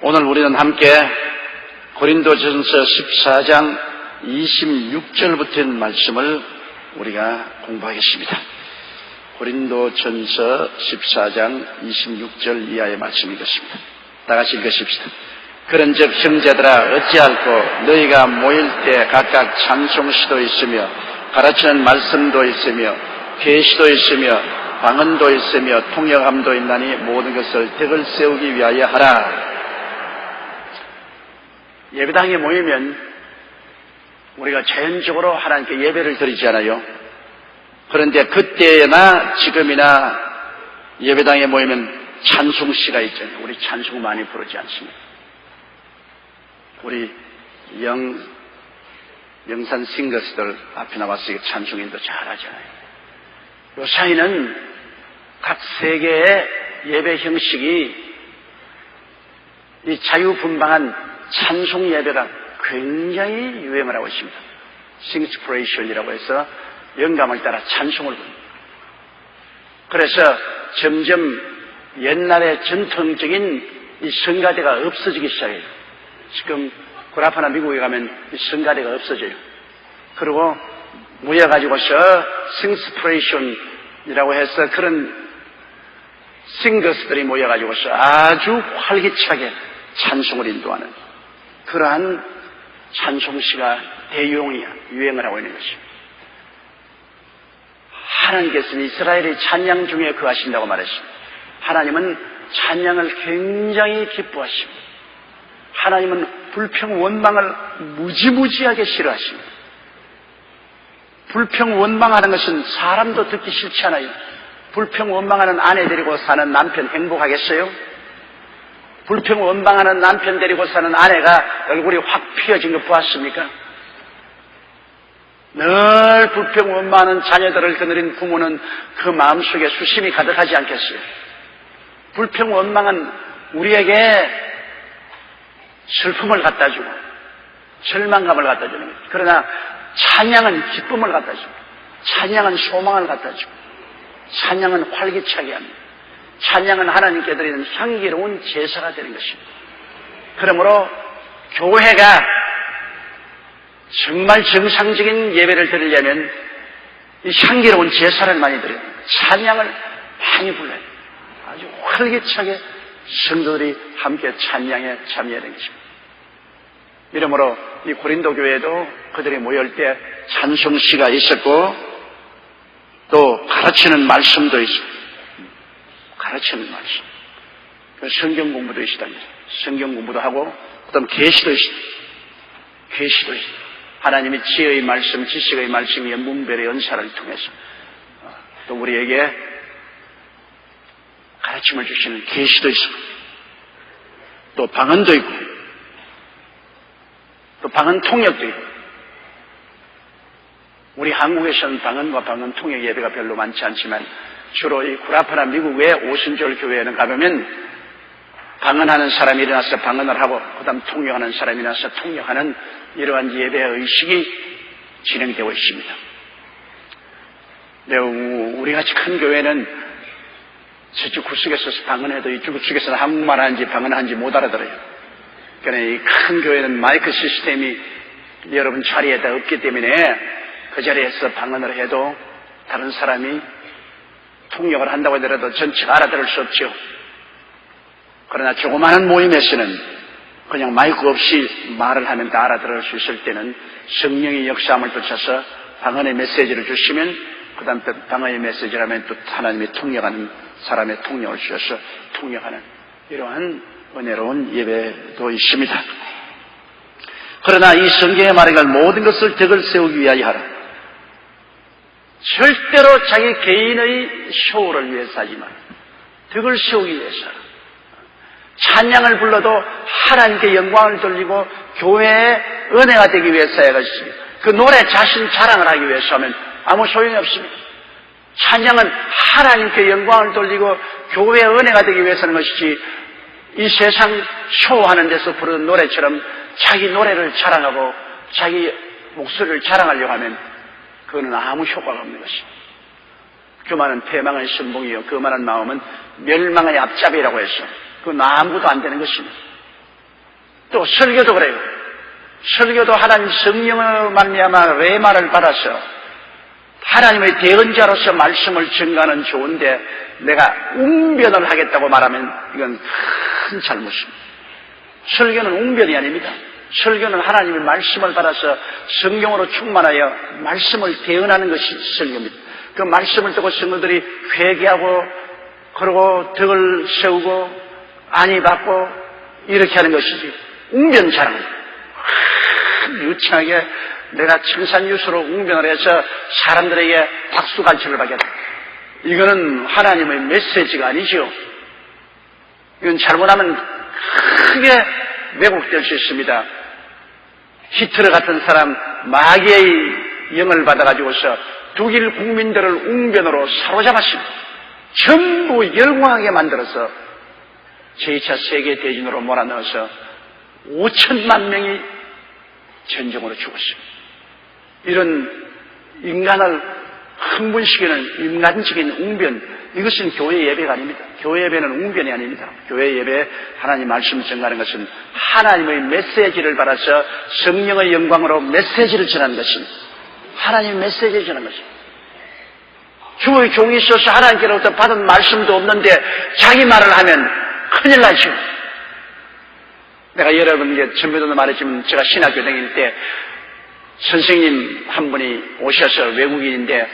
오늘 우리는 함께 고린도전서 14장 26절부터 있는 말씀을 우리가 공부하겠습니다. 고린도전서 14장 26절 이하의 말씀이겠습니다. 다 같이 읽으십시다. 그런즉 형제들아 어찌할꼬 너희가 모일 때 각각 찬송시도 있으며 가르치는 말씀도 있으며 계시도 있으며 방언도 있으며 통역함도 있나니 모든 것을 덕을 세우기 위하여 하라. 예배당에 모이면 우리가 자연적으로 하나님께 예배를 드리잖아요. 그런데 그때나 지금이나 예배당에 모이면 찬송시가 있잖아요. 우리 찬송 많이 부르지 않습니까? 우리 영산 싱거스들 앞에 나와서 찬송인도 잘하잖아요. 요 사이는 각 세계의 예배 형식이 이 자유분방한 찬송 예배가 굉장히 유행을 하고 있습니다. 싱스프레이션이라고 해서 영감을 따라 찬송을 부릅니다. 그래서 점점 옛날의 전통적인 이 성가대가 없어지기 시작해요. 지금 구라파나 미국에 가면 이 성가대가 없어져요. 그리고 모여가지고서 싱스프레이션이라고 해서 그런 싱거스들이 모여가지고서 아주 활기차게 찬송을 인도하는 그러한 찬송시가 유행을 하고 있는 것입니다. 하나님께서는 이스라엘의 찬양 중에 거하신다고 말했습니다. 하나님은 찬양을 굉장히 기뻐하십니다. 하나님은 불평원망을 무지무지하게 싫어하십니다. 불평원망하는 것은 사람도 듣기 싫지 않아요. 불평원망하는 아내 데리고 사는 남편 행복하겠어요? 불평원망하는 남편 데리고 사는 아내가 얼굴이 확 피어진 거 보았습니까? 늘 불평원망하는 자녀들을 거느린 부모는 그 마음속에 수심이 가득하지 않겠어요? 불평원망은 우리에게 슬픔을 갖다 주고 절망감을 갖다 주는 거예요. 그러나 찬양은 기쁨을 갖다 주고 찬양은 소망을 갖다 주고 찬양은 활기차게 합니다. 찬양은 하나님께 드리는 향기로운 제사가 되는 것입니다. 그러므로 교회가 정말 정상적인 예배를 드리려면 이 향기로운 제사를 많이 드려요. 찬양을 많이 불러요. 아주 활기차게 성도들이 함께 찬양에 참여해야 되는 것입니다. 이러므로 이 고린도 교회도 그들이 모일 때 찬송시가 있었고 또 가르치는 말씀도 있었고 가르치는 말씀. 성경 공부도 있었답니다. 성경 공부도 하고, 그 다음 계시도 있습니다. 계시도 있습니다. 하나님이 지혜의 말씀, 지식의 말씀이 문별의 연사를 통해서 또 우리에게 가르침을 주시는 계시도 있고, 또 방언도 있고, 또 방언 통역도 있고. 우리 한국에서는 방언과 방언 통역 예배가 별로 많지 않지만 주로 이 구라파나 미국의 오순절 교회에는 가보면 방언하는 사람이 일어나서 방언을 하고 그 다음 통역하는 사람이 일어나서 통역하는 이러한 예배 의식이 진행되고 있습니다. 우리같이 큰 교회는 저쪽 구석에서 방언해도 이쪽 구석에서는 한국말 하는지 방언하는지 못 알아들어요. 그러니까 이 큰 교회는 마이크 시스템이 여러분 자리에다 없기 때문에 그 자리에서 방언을 해도 다른 사람이 통역을 한다고 하더라도 전체가 알아들을 수 없죠. 그러나 조그마한 모임에서는 그냥 마이크 없이 말을 하면 다 알아들을 수 있을 때는 성령의 역사함을 붙여서 방언의 메시지를 주시면 그 다음 또 방언의 메시지를 하면 또 하나님이 통역하는 사람의 통역을 주셔서 통역하는 이러한 은혜로운 예배도 있습니다. 그러나 이 성경에 말한 모든 것을 덕을 세우기 위하여 하라. 절대로 자기 개인의 쇼를 위해서 하지 마. 덕을 세우기 위해서. 찬양을 불러도 하나님께 영광을 돌리고 교회의 은혜가 되기 위해서 해야 것이지. 그 노래 자신 자랑을 하기 위해서 하면 아무 소용이 없습니다. 찬양은 하나님께 영광을 돌리고 교회의 은혜가 되기 위해서 하는 것이지 이 세상 쇼하는 데서 부르는 노래처럼 자기 노래를 자랑하고 자기 목소리를 자랑하려고 하면 그거는 아무 효과가 없는 것입니다. 교만은 패망의 신봉이요 거만한 마음은 멸망의 앞잡이라고 해서 그건 아무것도 안 되는 것입니다. 또 설교도 그래요. 설교도 하나님 성령을 말미암아 레마를 받아서 하나님의 대언자로서 말씀을 전가하는 좋은데 내가 웅변을 하겠다고 말하면 이건 큰 잘못입니다. 설교는 웅변이 아닙니다. 설교는 하나님의 말씀을 받아서 성령으로 충만하여 말씀을 대언하는 것이 설교입니다. 그 말씀을 듣고 성도들이 회개하고 그러고 덕을 세우고 안위 받고 이렇게 하는 것이지 웅변 자랑입니다. 유창하게 내가 청산유수로 웅변을 해서 사람들에게 박수갈채를 받겠다. 이거는 하나님의 메시지가 아니죠. 이건 잘못하면 크게 왜곡될 수 있습니다. 히틀러 같은 사람 마귀의 영을 받아가지고서 독일 국민들을 웅변으로 사로잡았습니다. 전부 열광하게 만들어서 제2차 세계대전으로 몰아넣어서 5천만 명이 전쟁으로 죽었습니다. 이런 인간을 흥분시키는 인간적인 웅변, 이것은 교회 예배가 아닙니다. 교회 예배는 웅변이 아닙니다. 교회 예배 하나님 말씀을 전가하는 것은 하나님의 메시지를 받아서 성령의 영광으로 메시지를 전하는 것입니다. 하나님의 메시지를 전하는 것입니다. 주의 종이 있어서 하나님께로부터 받은 말씀도 없는데 자기 말을 하면 큰일 나죠. 내가 여러분에게 전에도 말했지만 제가 신학교 다닐 때 선생님 한 분이 오셔서 외국인인데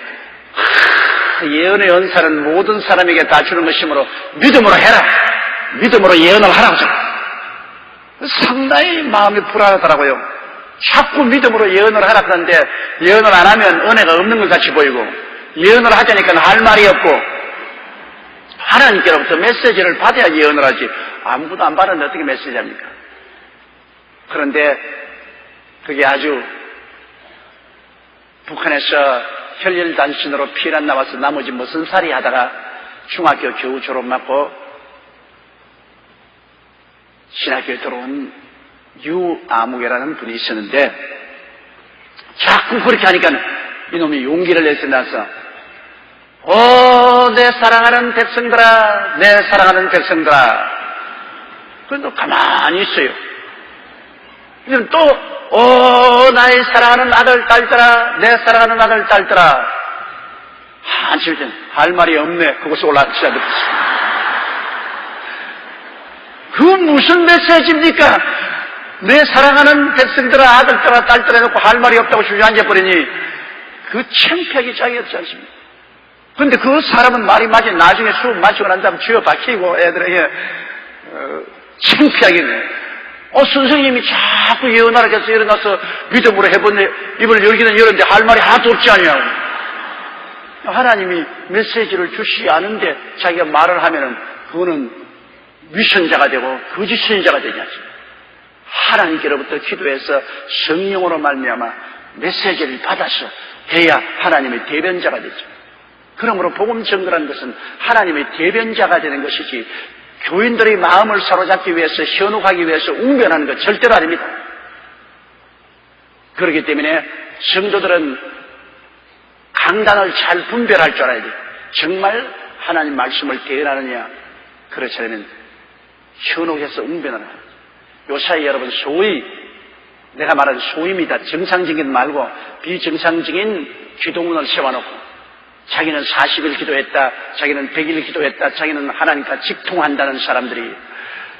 예언의 은사는 모든 사람에게 다 주는 것이므로 믿음으로 해라. 믿음으로 예언을 하라고 상당히 마음이 불안하더라고요. 자꾸 믿음으로 예언을 하라 그러는데 예언을 안 하면 은혜가 없는 것 같이 보이고 예언을 하자니까 할 말이 없고 하나님께로부터 메시지를 받아야 예언을 하지 아무것도 안 받았는데 어떻게 메시지 합니까? 그런데 그게 아주 북한에서 혈혈단신으로 피난 나와서 나머지 무슨 살이 하다가 중학교 겨우 졸업 맞고 신학교에 들어온 유아무개라는 분이 있었는데 자꾸 그렇게 하니까 이놈이 용기를 내서 나서 내 사랑하는 백성들아, 내 사랑하는 백성들아. 그래도 가만히 있어요. 그럼 또 나의 사랑하는 아들, 딸들아, 내 사랑하는 아들, 딸들아. 한참 전 할 말이 없네. 그것을 올라치자 듣습니다. 그 무슨 메시지입니까? 내 사랑하는 백성들아, 아들들아, 딸들아 해놓고 할 말이 없다고 주저앉아버리니 그 창피하기 짝이 없지 않습니까? 근데 그 사람은 말이 맞지. 나중에 수업 마치고 난 다음 쥐어 박히고 애들에게 창피하겠네. 선생님이 자꾸 예언하라 해서 일어나서 믿음으로 해보네. 입을 열기는 열었는데 할 말이 하나도 없지 않냐고. 하나님이 메시지를 주시지 않은데 자기가 말을 하면은 그거는 위선자가 되고 거짓 선지자가 되지 않습니까? 하나님께로부터 기도해서 성령으로 말미암아 메시지를 받아서 해야 하나님의 대변자가 되죠. 그러므로 복음 전도라는 것은 하나님의 대변자가 되는 것이지 교인들의 마음을 사로잡기 위해서 현혹하기 위해서 웅변하는 것 절대로 아닙니다. 그렇기 때문에 성도들은 강단을 잘 분별할 줄 알아야 돼요. 정말 하나님 말씀을 대언하느냐 그렇지 않으면 현혹해서 웅변하는 거예요. 요사이 여러분 소위 내가 말하는 소위입니다. 정상적인 말고 비정상적인 기도문을 세워놓고 자기는 40일 기도했다, 자기는 100일 기도했다, 자기는 하나님과 직통한다는 사람들이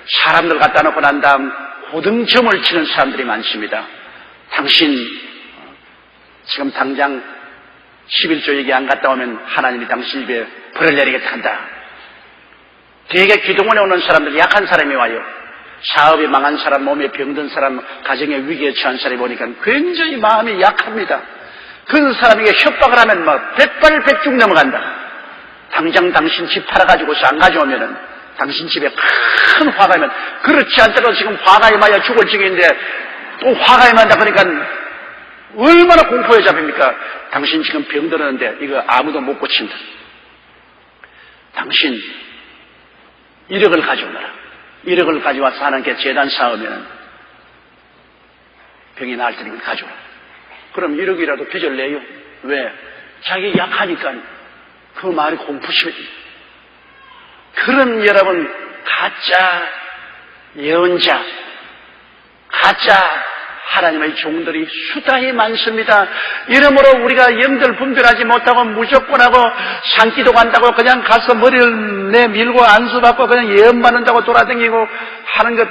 사람들 갖다 놓고 난 다음 고등점을 치는 사람들이 많습니다. 당신 지금 당장 11조 얘기 안 갔다 오면 하나님이 당신 입에 벌을 내리겠다 한다. 되게 기도문에 오는 사람들 약한 사람이 와요. 사업이 망한 사람, 몸에 병든 사람, 가정의 위기에 처한 사람이 보니까 굉장히 마음이 약합니다. 그런 사람에게 협박을 하면 막 백발백중 넘어간다. 당장 당신 집 팔아가지고서 안 가져오면은 당신 집에 큰 화가 나면 그렇지 않다고 지금 화가 임하여 죽을 지경인데 또 화가 임한다 그러니까 얼마나 공포에 잡힙니까? 당신 지금 병들었는데 이거 아무도 못 고친다. 당신 1억을 가져오너라. 1억을 가져와서 하나님께 재단 쌓으면 병이 나을 테니까 가져오라. 그럼 1억이라도 빚을 내요. 왜? 자기 약하니까. 그 말이 공포심입니다. 그런 여러분 가짜 예언자, 가짜 하나님의 종들이 수다히 많습니다. 이러므로 우리가 영들 분별하지 못하고 무조건하고 산기도 간다고 그냥 가서 머리를 내밀고 안수받고 그냥 예언 받는다고 돌아다니고 하는 것,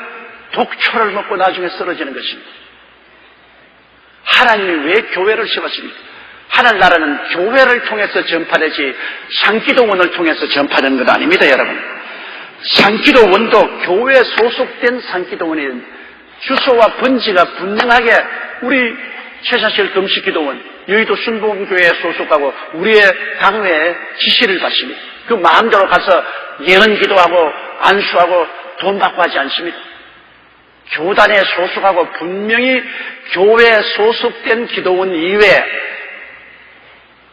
독초를 먹고 나중에 쓰러지는 것입니다. 하나님이 왜 교회를 세웠습니까? 하늘나라는 교회를 통해서 전파되지 산기도원을 통해서 전파되는 것 아닙니다, 여러분. 산기도원도 교회에 소속된 산기도원이 주소와 번지가 분명하게 우리 최사실 금식기도원, 여의도 순복음교회에 소속하고 우리의 당회에 지시를 받습니다. 그 마음대로 가서 예언기도하고 안수하고 돈 받고 하지 않습니다. 교단에 소속하고 분명히 교회에 소속된 기도원 이외에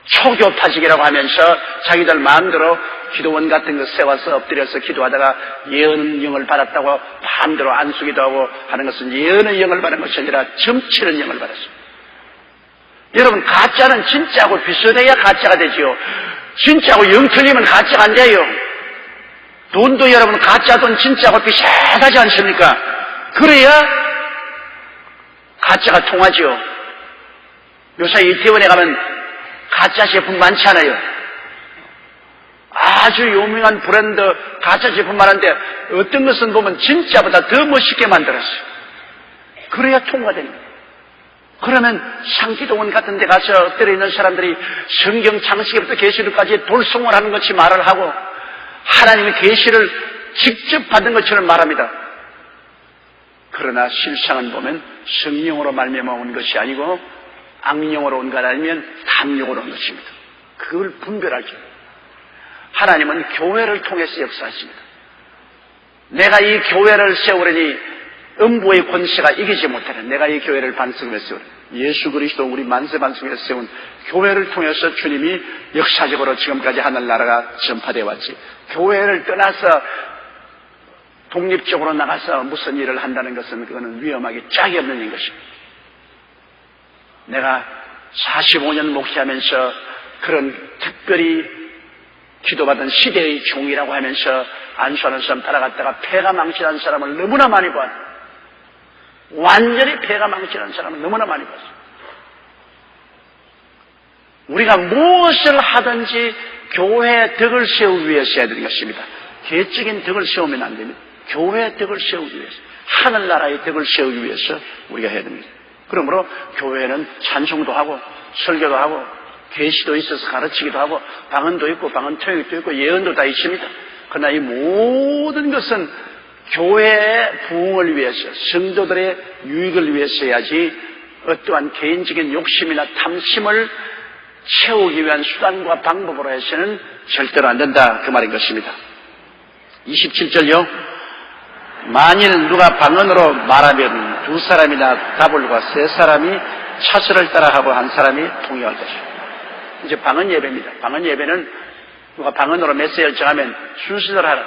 초교파직이라고 하면서 자기들 마음대로 기도원 같은 거 세워서 엎드려서 기도하다가 예언의 영을 받았다고 마음대로 안수기도 하고 하는 것은 예언의 영을 받은 것이 아니라 점치는 영을 받았습니다. 여러분, 가짜는 진짜하고 비슷해야 가짜가 되지요. 진짜하고 영 틀리면 가짜가 안 돼요. 돈도 여러분 가짜 돈 진짜하고 비슷하지 않습니까? 그래야 가짜가 통하지요. 요새 이태원에 가면 가짜 제품 많지 않아요? 아주 유명한 브랜드 가짜 제품 많은데 어떤 것은 보면 진짜보다 더 멋있게 만들었어요. 그래야 통과됩니다. 그러면 상기도원 같은 데 가서 엎드려 있는 사람들이 성경 창세기부터 계시록까지 돌송을 하는 것이 말을 하고 하나님의 계시를 직접 받은 것처럼 말합니다. 그러나 실상은 보면 성령으로 말미암아 온 것이 아니고 악령으로 온 것 아니면 탐욕으로 온 것입니다. 그걸 분별하죠. 하나님은 교회를 통해서 역사하십니다. 내가 이 교회를 세우려니 음부의 권세가 이기지 못하는 내가 이 교회를 반석에 세우려 예수 그리스도 우리 만세 반석에 세운 교회를 통해서 주님이 역사적으로 지금까지 하늘나라가 전파되어 왔지. 교회를 떠나서 독립적으로 나가서 무슨 일을 한다는 것은 그거는 위험하게 짝이 없는 일인 것입니다. 내가 45년 목회하면서 그런 특별히 기도받은 시대의 종이라고 하면서 안수하는 사람 따라갔다가 폐가 망신한 사람을 너무나 많이 봤어요. 완전히 폐가 망신한 사람을 너무나 많이 봤어요. 우리가 무엇을 하든지 교회의 덕을 세우기 위해서 해야 되는 것입니다. 개적인 덕을 세우면 안 됩니다. 교회의 덕을 세우기 위해서, 하늘나라의 덕을 세우기 위해서 우리가 해야 됩니다. 그러므로 교회는 찬송도 하고 설교도 하고 계시도 있어서 가르치기도 하고 방언도 있고 방언 통역도 있고 예언도 다 있습니다. 그러나 이 모든 것은 교회의 부흥을 위해서 성도들의 유익을 위해서 해야지 어떠한 개인적인 욕심이나 탐심을 채우기 위한 수단과 방법으로 해서는 절대로 안 된다 그 말인 것입니다. 27절요. 만일 누가 방언으로 말하면 두 사람이나 다불과 세 사람이 차수를 따라하고 한 사람이 통역할 것이다. 이제 방언 예배입니다. 방언 예배는 누가 방언으로 메시지를 정하면 순서대로 하라.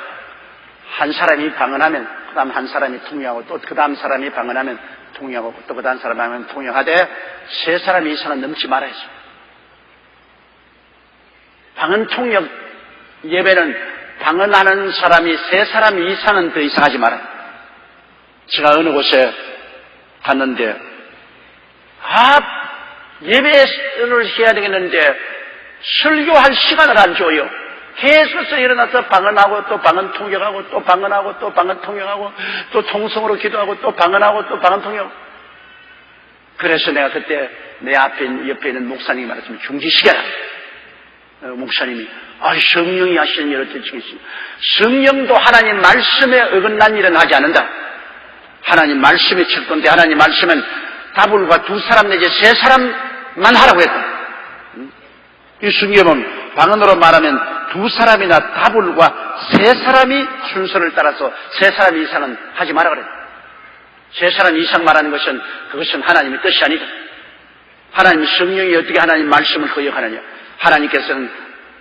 한 사람이 방언하면 그 다음 한 사람이 통역하고 또 그 다음 사람이 방언하면 통역하고 또 그 다음 사람이 하면 통역하되 세 사람 이상은 넘지 말아야지. 방언 통역 예배는 방언하는 사람이 세 사람 이상은 더 이상 하지 말아요. 제가 어느 곳에 갔는데 예배를 해야 되겠는데 설교할 시간을 안 줘요. 계속해서 일어나서 방언하고 또 방언 통역하고 또 방언하고 또 방언 통역하고 또 통성으로 기도하고 또 방언하고 또 방언 통역. 그래서 내가 그때 내 옆에 있는 목사님이 말했습니다. 중지시켜라. 목사님이 성령이 하시는 일을 들추겠습니다. 성령도 하나님 말씀에 어긋난 일은 하지 않는다. 하나님 말씀이 척도인데 하나님 말씀은 다불과 두 사람 내지 세 사람만 하라고 했다. 이 성경은 방언으로 말하면 두 사람이나 다불과 세 사람이 순서를 따라서 세 사람 이상은 하지 마라 그랬다. 세 사람 이상 말하는 것은 그것은 하나님의 뜻이 아니다. 하나님 성령이 어떻게 하나님 말씀을 거역하느냐. 하나님께서는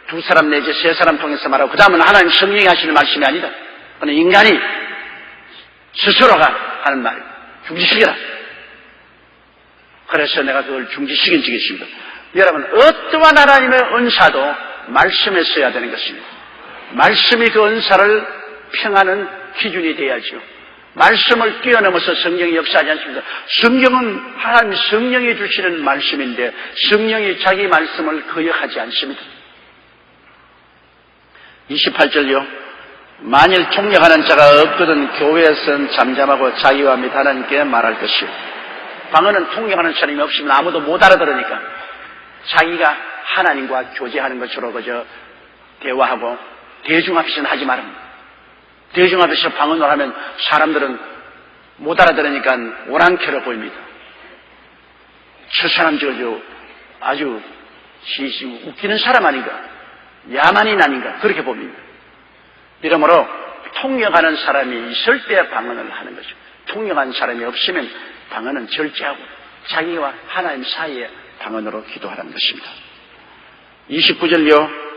두 사람 내지 세 사람 통해서 말하고 그 다음은 하나님 성령이 하시는 말씀이 아니다. 그러나 인간이 스스로가 하는 말 중지시켜라. 그래서 내가 그걸 중지시킨 적이 있습니다. 여러분 어떠한 하나님의 은사도 말씀에 써야 되는 것입니다. 말씀이 그 은사를 평하는 기준이 돼야죠. 말씀을 뛰어넘어서 성령이 역사하지 않습니다. 성경은 하나님 성령이 주시는 말씀인데 성령이 자기 말씀을 거역하지 않습니다. 28절요. 만일 통역하는 자가 없거든 교회에서는 잠잠하고 자기와 및 하나님께 말할 것이요. 방언은 통역하는 사람이 없으면 아무도 못 알아들으니까 자기가 하나님과 교제하는 것으로 그저 대화하고 대중 앞에서는 하지 말합니다. 대중 앞에서 방언을 하면 사람들은 못 알아들으니까 오랑캐로 보입니다. 저 사람 저거 아주 웃기는 사람 아닌가, 야만인 아닌가 그렇게 봅니다. 이러므로 통역하는 사람이 있을 때 방언을 하는 거죠. 통역하는 사람이 없으면 방언은 절제하고 자기와 하나님 사이에 방언으로 기도하라는 것입니다. 29절요.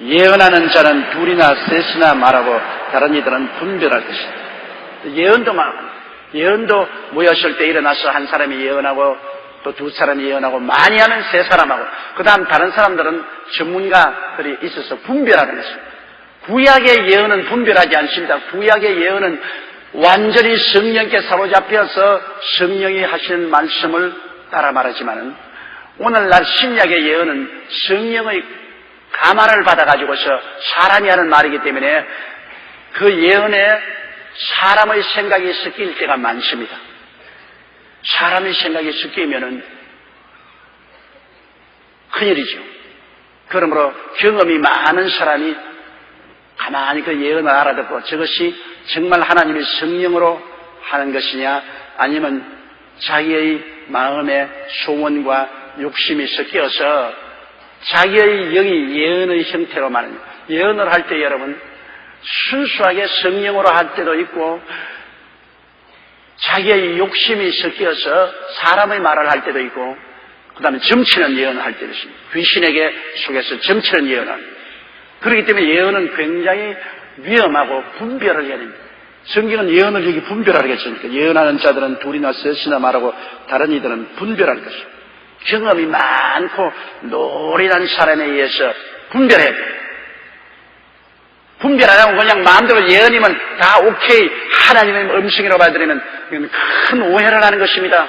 예언하는 자는 둘이나 셋이나 말하고 다른 이들은 분별할 것이다. 예언도 말합니다. 예언도 모였을 때 일어나서 한 사람이 예언하고 또 두 사람이 예언하고 많이 하면 세 사람하고 그 다음 다른 사람들은 전문가들이 있어서 분별하는 것입니다. 구약의 예언은 분별하지 않습니다. 구약의 예언은 완전히 성령께 사로잡혀서 성령이 하시는 말씀을 따라 말하지만은 오늘날 신약의 예언은 성령의 감화를 받아가지고서 사람이 하는 말이기 때문에 그 예언에 사람의 생각이 섞일 때가 많습니다. 사람의 생각이 섞이면은 큰일이죠. 그러므로 경험이 많은 사람이 가만히 그 예언을 알아듣고 저것이 정말 하나님의 성령으로 하는 것이냐 아니면 자기의 마음의 소원과 욕심이 섞여서 자기의 영이 예언의 형태로 말하는 예언을 할 때 여러분 순수하게 성령으로 할 때도 있고 자기의 욕심이 섞여서 사람의 말을 할 때도 있고 그 다음에 점치는 예언을 할 때도 있습니다. 귀신에게 속에서 점치는 예언을 그렇기 때문에 예언은 굉장히 위험하고 분별을 해야 됩니다. 성경은 예언을 여기 분별하라고 했으니까 예언하는 자들은 둘이나 셋이나 말하고 다른 이들은 분별할 것입니다. 경험이 많고 노련한 사람에 의해서 분별해야 돼요. 분별 안 하고 그냥 마음대로 예언이면 다 오케이 하나님의 음성이라고 받아들이면 이건 큰 오해를 하는 것입니다.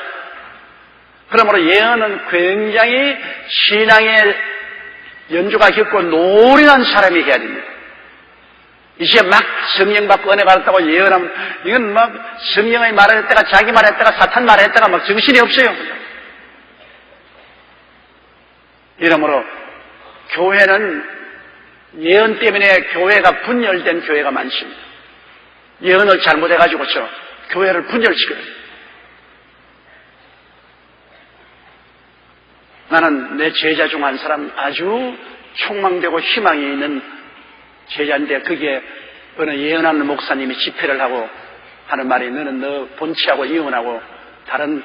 그러므로 예언은 굉장히 신앙의 연주가 깊고 노련한 사람이 해야 됩니다. 이제 막 성령 받고 은혜 받았다고 예언하면 이건 막 성령의 말을 했다가 자기 말을 했다가 사탄 말을 했다가 막 정신이 없어요. 이러므로 교회는 예언 때문에 교회가 분열된 교회가 많습니다. 예언을 잘못해가지고서 교회를 분열시켜요. 나는 내 제자 중 한 사람 아주 촉망되고 희망이 있는 제자인데 그게 어느 예언하는 목사님이 집회를 하고 하는 말이 너는 너 본치하고 이혼하고 다른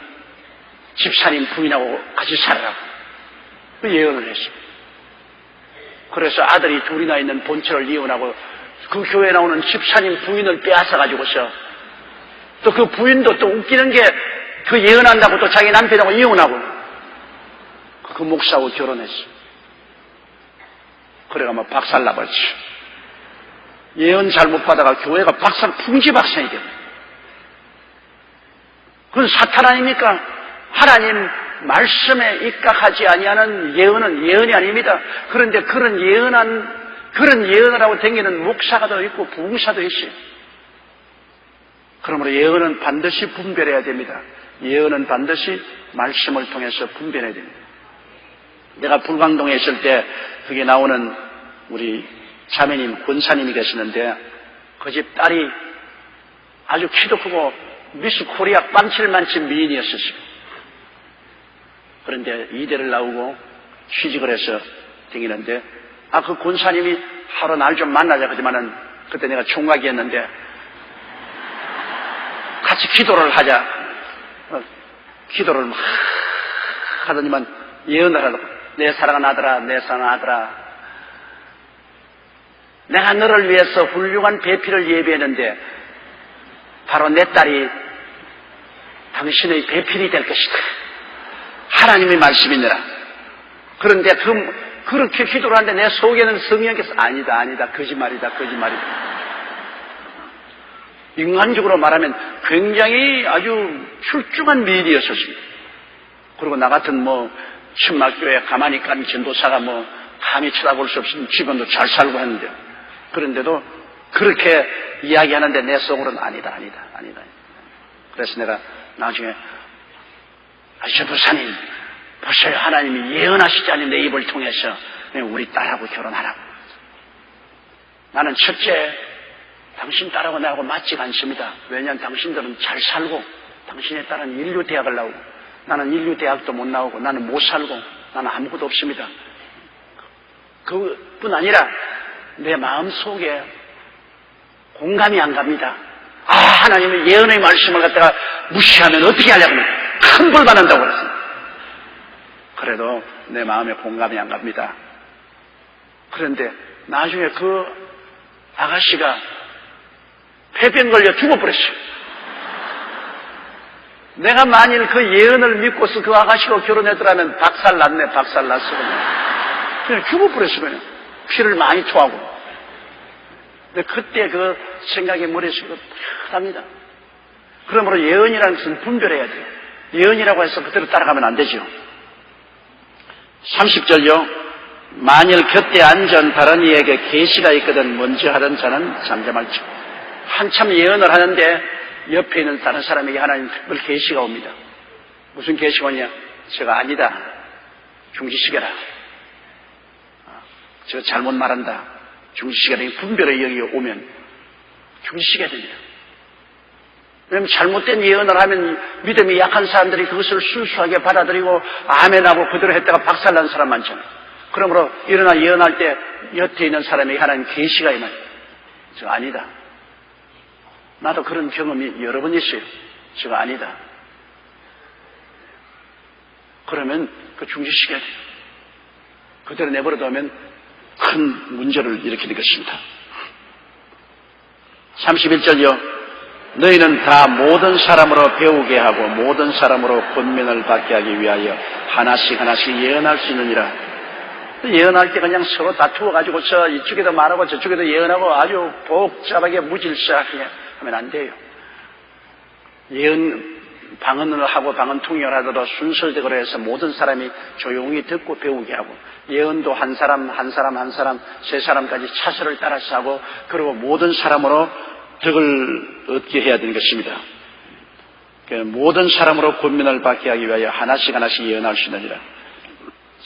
집사님 부인하고 같이 살아라고 그 예언을 했습니다. 그래서 아들이 둘이나 있는 본처를 이혼하고 그 교회에 나오는 집사님 부인을 빼앗아가지고서 또 그 부인도 또 웃기는 게 그 예언한다고 또 자기 남편하고 이혼하고 그 목사하고 결혼했어. 그래가 뭐 박살나버렸지. 예언 잘못 받아가 교회가 풍지박산이 됩니다. 그건 사탄 아닙니까? 하나님 말씀에 입각하지 아니하는 예언은 예언이 아닙니다. 그런데 그런 예언을 하고 다니는 목사가 더 있고 부흥사도 있어요. 그러므로 예언은 반드시 분별해야 됩니다. 예언은 반드시 말씀을 통해서 분별해야 됩니다. 내가 불광동에 있을 때 그게 나오는 우리 자매님, 권사님이 계시는데 그 집 딸이 아주 키도 크고 미스 코리아 빤칠만치 미인이었었어요. 그런데 이대를 나오고 취직을 해서 다니는데 그 권사님이 하루 날 좀 만나자 그러지만은 그때 내가 총각이었는데 같이 기도를 하자. 기도를 막 하더니만 예언을 하더라고. 내 사랑하는 아들아, 내 사랑하는 아들아. 내가 너를 위해서 훌륭한 배필을 예비했는데 바로 내 딸이 당신의 배필이 될 것이다. 하나님의 말씀이니라. 그런데 그렇게 기도를 하는데 내 속에는 성령께서 아니다, 거짓말이다. 인간적으로 말하면 굉장히 아주 출중한 미인이었었습니다. 그리고 나 같은 천막교회 가만히 깐 전도사가 감히 쳐다볼 수 없는 집안도 잘 살고 했는데, 그런데도 그렇게 이야기하는데 내 속으로는 아니다. 그래서 내가 나중에 전도사님, 보세요, 하나님이 예언하시지 않은 내 입을 통해서 우리 딸하고 결혼하라고. 나는 첫째, 당신 딸하고 나하고 맞지가 않습니다. 왜냐하면 당신들은 잘 살고 당신의 딸은 인류대학을 나오고 나는 인류대학도 못 나오고 나는 못 살고 나는 아무것도 없습니다. 그뿐 아니라 내 마음속에 공감이 안 갑니다. 하나님의 예언의 말씀을 갖다가 무시하면 어떻게 하려고 큰 벌 받는다고 그랬습니다. 그래도 내 마음에 공감이 안 갑니다. 그런데 나중에 그 아가씨가 폐병 걸려 죽어버렸어요. 내가 만일 그 예언을 믿고서 그 아가씨로 결혼했더라면 박살났어. 그냥 죽어버렸어요. 그냥. 피를 많이 토하고. 근데 그때 그 생각이 머릿속에 탁합니다. 그러므로 예언이라는 것은 분별해야 돼요. 예언이라고 해서 그대로 따라가면 안 되죠. 30절요. 만일 곁에 앉은 다른 이에게 계시가 있거든 먼저 하던 자는 잠잠할지어다. 한참 예언을 하는데 옆에 있는 다른 사람에게 하나님 특별 계시가 옵니다. 무슨 계시가 오냐? 제가 아니다. 중지시켜라. 제가 잘못 말한다. 중지시켜라. 분별의 영이 오면 중지시켜야 됩니다. 왜냐하면 잘못된 예언을 하면 믿음이 약한 사람들이 그것을 순수하게 받아들이고 아멘하고 그대로 했다가 박살난 사람 많잖아요. 그러므로 일어나 예언할 때 옆에 있는 사람에게 하나님 계시가 임하요. 제가 아니다. 나도 그런 경험이 여러 번 있어요. 제가 아니다. 그러면 그 중지시켜야 돼요. 그대로 내버려두면 큰 문제를 일으키는 것입니다. 31절이요. 너희는 다 모든 사람으로 배우게 하고 모든 사람으로 권면을 받게 하기 위하여 하나씩 예언할 수 있느니라. 예언할 때 그냥 서로 다투어가지고 이쪽에도 말하고 저쪽에도 예언하고 아주 복잡하게 무질서하게 하면 안 돼요. 예언 방언을 하고 방언 통역을 하더라도 순서대로 해서 모든 사람이 조용히 듣고 배우게 하고 예언도 한 사람 세 사람까지 차수를 따라서 하고 그리고 모든 사람으로 덕을 얻게 해야 되는 것입니다. 모든 사람으로 권면을 받게 하기 위하여 하나씩 예언할 수 있느니라.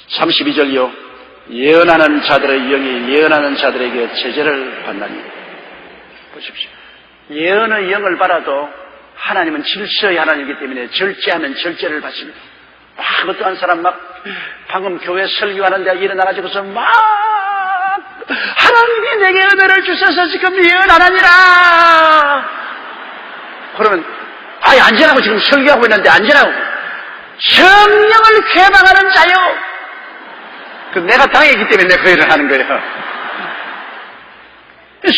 32절요. 예언하는 자들의 영이 예언하는 자들에게 제재를 받나니. 보십시오. 예언의 영을 받아도 하나님은 질서의 하나님이기 때문에 절제하면 절제를 받습니다. 그것도 한 사람 방금 교회 설교하는데 일어나가지고서 하나님이 내게 은혜를 주셔서 지금 예언하느니라. 그러면 앉으라고 지금 설교하고 있는데 앉으라고. 성령을 쾌방하는 자요. 내가 당했기 때문에 내가 그 일을 하는 거예요.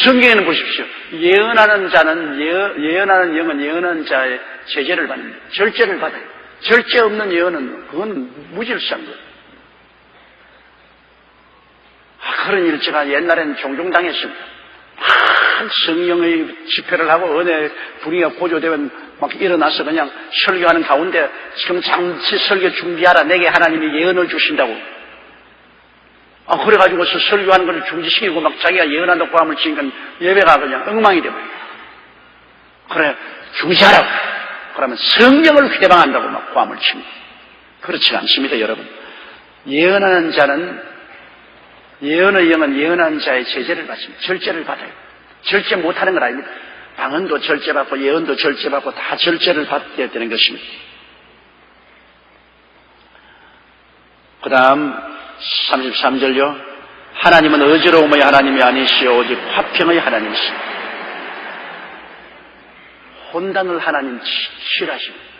성경에는 보십시오. 예언하는 자는 예언하는 영은 예언하는 자의 제재를 받습니다. 절제를 받아요. 절제 없는 예언은 그건 무질서한 거예요. 그런 일 제가 옛날에는 종종 당했습니다. 성령의 집회를 하고 은혜 분위기가 고조되면 일어나서 그냥 설교하는 가운데 지금 잠시 설교 준비하라. 내게 하나님이 예언을 주신다고. 그래가지고서 설교하는 걸 중지시키고 자기가 예언한다고 고함을 치니까 예배가 그냥 엉망이 되버려요. 그래, 중지하라고. 그러면 성령을 휘대방한다고 고함을 칩니다. 그렇지 않습니다, 여러분. 예언하는 자는 예언의 영은 예언하는 자의 제재를 받습니다. 절제를 받아요. 절제 못하는 건 아닙니다. 방언도 절제받고 예언도 절제받고 다 절제를 받게 되는 것입니다. 그 다음 33절요. 하나님은 어지러움의 하나님이 아니시오 오직 화평의 하나님이십니다. 혼단을 하나님 싫어하십니다.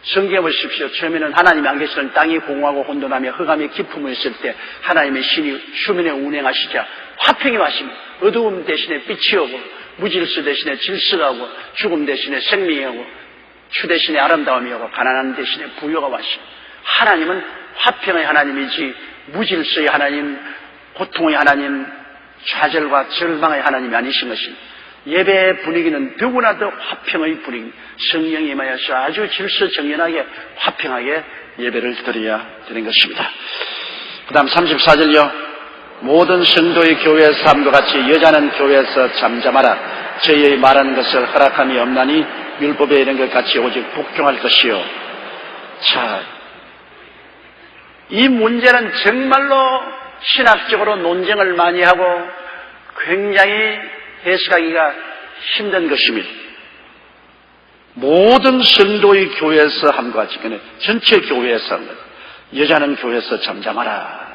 성경에 보십시오. 처음에는 하나님이 안 계시던 땅이 공허하고 혼돈하며 흑암의 기품을 있을 때 하나님의 신이 수면에 운행하시자 화평이 왔습니다. 어두움 대신에 빛이 오고 무질서 대신에 질서가 오고 죽음 대신에 생명이 오고 추 대신에 아름다움이 오고 가난한 대신에 부요가 왔습니다. 하나님은 화평의 하나님이지 무질서의 하나님, 고통의 하나님, 좌절과 절망의 하나님이 아니신 것이 예배의 분위기는 더구나 더 화평의 분위기, 성령이 임하여서 아주 질서정연하게 화평하게 예배를 드려야 되는 것입니다. 그 다음 34절요. 모든 성도의 교회 삶과 같이 여자는 교회에서 잠잠하라. 저희의 말하는 것을 허락함이 없나니 율법에 이른 것 같이 오직 복종할 것이요. 자, 이 문제는 정말로 신학적으로 논쟁을 많이 하고 굉장히 해석하기가 힘든 것입니다. 모든 성도의 교회에서 함과 같이, 전체 교회에서 함과 같이 여자는 교회에서 잠잠하라.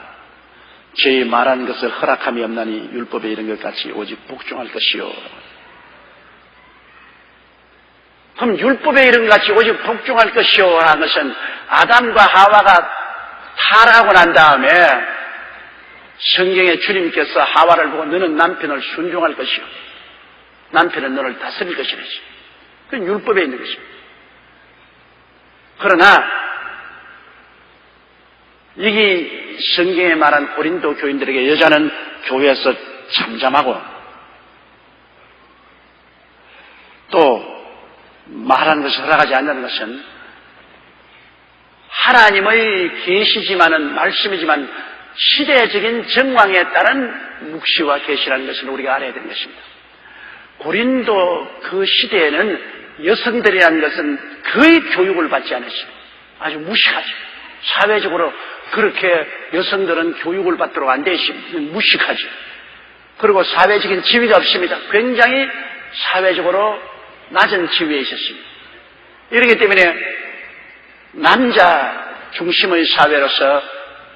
저희 말하는 것을 허락함이 없나니 율법에 이른 것 같이 오직 복종할 것이요. 그럼 율법에 이른 것 같이 오직 복종할 것이요 하는 것은 아담과 하와가 타락하고 난 다음에 성경에 주님께서 하와를 보고 너는 남편을 순종할 것이요, 남편은 너를 다스릴 것이라지. 그건 율법에 있는 것입니다. 그러나 이게 성경에 말한 고린도 교인들에게 여자는 교회에서 잠잠하고 또 말하는 것을 허락하지 않는 것은 하나님의 계시지만은 말씀이지만 시대적인 정황에 따른 묵시와 계시라는 것을 우리가 알아야 되는 것입니다. 고린도 그 시대에는 여성들이라는 것은 거의 교육을 받지 않았어요. 아주 무식하죠. 사회적으로 그렇게 여성들은 교육을 받도록 안 돼 있으면 무식하죠. 그리고 사회적인 지위가 없습니다. 굉장히 사회적으로 낮은 지위에 있었습니다. 이렇기 때문에 남자 중심의 사회로서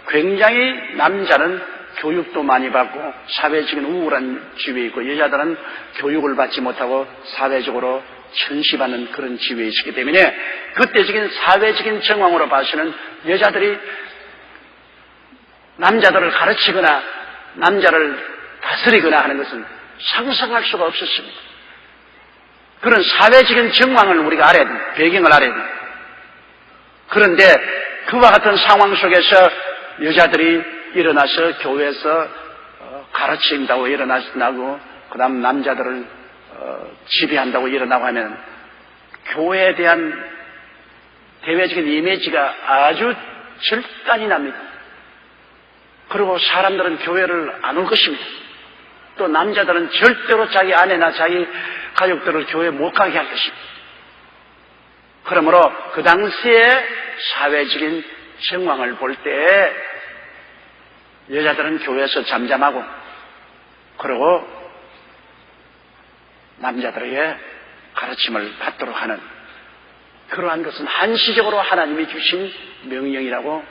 굉장히 남자는 교육도 많이 받고 사회적인 우월한 지위에 있고 여자들은 교육을 받지 못하고 사회적으로 천시받는 그런 지위에 있었기 때문에 그때적인 사회적인 정황으로 봐서는 여자들이 남자들을 가르치거나 남자를 다스리거나 하는 것은 상상할 수가 없었습니다. 그런 사회적인 정황을 우리가 알아야 됩니다. 배경을 알아야 됩니다. 그런데 그와 같은 상황 속에서 여자들이 일어나서 교회에서 가르친다고 일어나고 그 다음 남자들을 지배한다고 일어나고 하면 교회에 대한 대외적인 이미지가 아주 절단이 납니다. 그리고 사람들은 교회를 안 올 것입니다. 또 남자들은 절대로 자기 아내나 자기 가족들을 교회에 못 가게 할 것입니다. 그러므로 그 당시에 사회적인 정황을 볼 때 여자들은 교회에서 잠잠하고 그리고 남자들에게 가르침을 받도록 하는 그러한 것은 한시적으로 하나님이 주신 명령이라고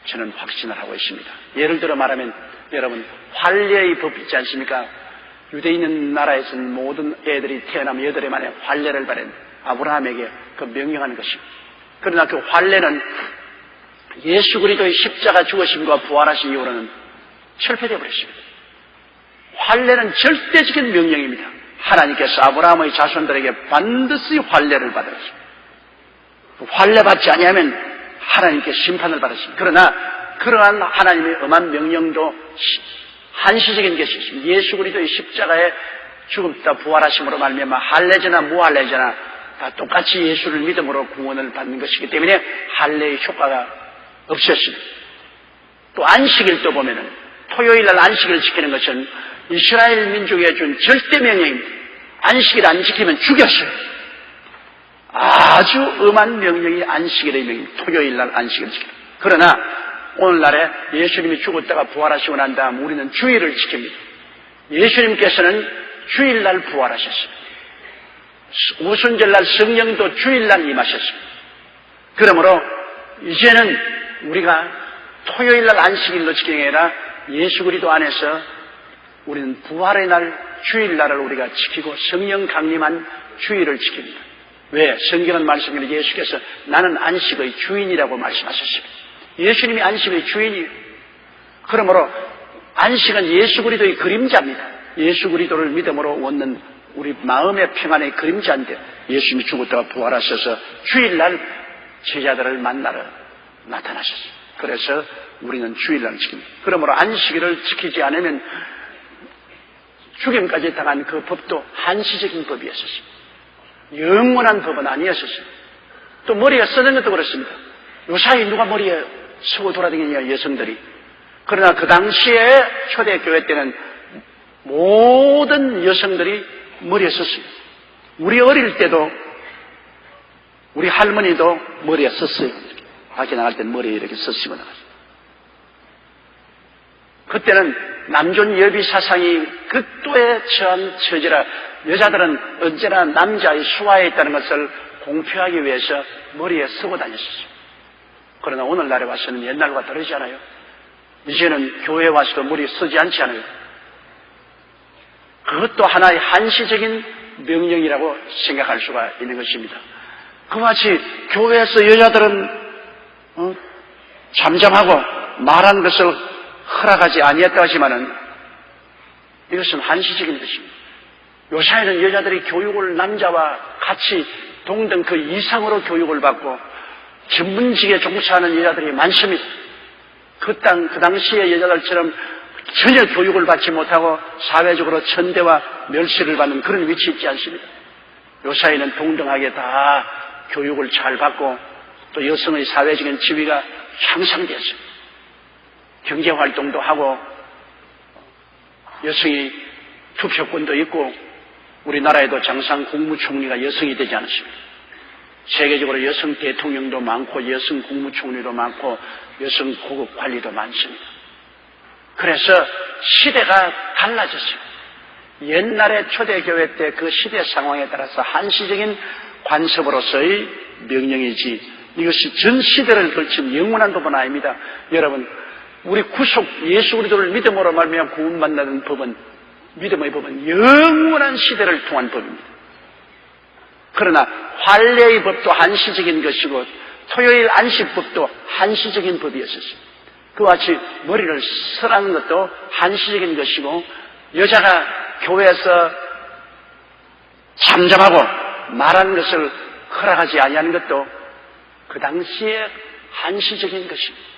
저는 확신을 하고 있습니다. 예를 들어 말하면 여러분 환례의 법 있지 않습니까? 유대인 나라에서는 모든 애들이 태어나면 8해 만에 환례를 받은 아브라함에게 그 명령하는 것입니다. 그러나 그 환례는 예수 그리스도의 십자가 죽으심과 부활하신 이후로는 철폐되어 버렸습니다. 환례는 절대적인 명령입니다. 하나님께서 아브라함의 자손들에게 반드시 환례를 받았습니다. 환례 받지 아니하면 하나님께 심판을 받았습니다. 그러나 그러한 하나님의 엄한 명령도 한시적인 것이 있습니다. 예수 그리스도의 십자가에 죽음다 부활하심으로 말미암아 할례제나 무할례제나 다 똑같이 예수를 믿음으로 구원을 받는 것이기 때문에 할례의 효과가 없었습니다. 또 안식일도 보면은 토요일날 안식일을 지키는 것은 이스라엘 민족에 준 절대 명령입니다. 안식일 안 지키면 죽였어요. 아주 엄한 명령이 안식일의 명령, 토요일날 안식일을 지키는. 그러나 오늘날에 예수님이 죽었다가 부활하시고 난 다음 우리는 주일을 지킵니다. 예수님께서는 주일날 부활하셨습니다. 오순절날 성령도 주일날 임하셨습니다. 그러므로 이제는 우리가 토요일날 안식일로 지키는 게 아니라 예수 그리스도 안에서 우리는 부활의 날 주일날을 우리가 지키고 성령 강림한 주일을 지킵니다. 왜? 성경은 말씀드린 예수께서 나는 안식의 주인이라고 말씀하셨습니다. 예수님이 안식의 주인이에요. 그러므로 안식은 예수 그리스도의 그림자입니다. 예수 그리스도를 믿음으로 얻는 우리 마음의 평안의 그림자인데 예수님이 죽었다가 부활하셔서 주일날 제자들을 만나러 나타나셨어요. 그래서 우리는 주일날 지킵니다. 그러므로 안식일을 지키지 않으면 죽임까지 당한 그 법도 한시적인 법이었었습니다. 영원한 법은 아니었었습니다. 또 머리에 쓰는 것도 그렇습니다. 요사이 누가 머리에 쓰고 돌아다니냐, 여성들이. 그러나 그 당시에 초대교회 때는 모든 여성들이 머리에 썼습니다. 우리 어릴 때도 우리 할머니도 머리에 썼어요. 밖에 나갈 때 머리에 이렇게 쓰시고 나갔어요. 그때는 남존 여비 사상이 극도에 처한 처지라 여자들은 언제나 남자의 수하에 있다는 것을 공표하기 위해서 머리에 쓰고 다녔었어요. 그러나 오늘날에 와서는 옛날과 다르지 않아요. 이제는 교회에 와서도 머리에 쓰지 않지 않아요. 그것도 하나의 한시적인 명령이라고 생각할 수가 있는 것입니다. 그와 같이 교회에서 여자들은 잠잠하고 말한 것을 허락하지 아니했다 하지만은 이것은 한시적인 것입니다. 요사이는 여자들이 교육을 남자와 같이 동등 그 이상으로 교육을 받고 전문직에 종사하는 여자들이 많습니다. 그 당시의 여자들처럼 전혀 교육을 받지 못하고 사회적으로 천대와 멸시를 받는 그런 위치에 있지 않습니다. 요사이는 동등하게 다 교육을 잘 받고 또 여성의 사회적인 지위가 향상되었습니다. 경제활동도 하고 여성이 투표권도 있고 우리나라에도 장상 국무총리가 여성이 되지 않았습니다. 세계적으로 여성 대통령도 많고 여성 국무총리도 많고 여성 고급 관리도 많습니다. 그래서 시대가 달라졌어요. 옛날에 초대교회 때 그 시대 상황에 따라서 한시적인 관습으로서의 명령이지 이것이 전 시대를 걸친 영원한 법은 아닙니다. 여러분, 우리 구속 예수 그리스도를 믿음으로 말미암아 구원받는 법은 믿음의 법은 영원한 시대를 통한 법입니다. 그러나 환례의 법도 한시적인 것이고 토요일 안식법도 한시적인 법이었었습니다. 그와 같이 머리를 쓰라는 것도 한시적인 것이고 여자가 교회에서 잠잠하고 말하는 것을 허락하지 아니하는 것도 그 당시에 한시적인 것입니다.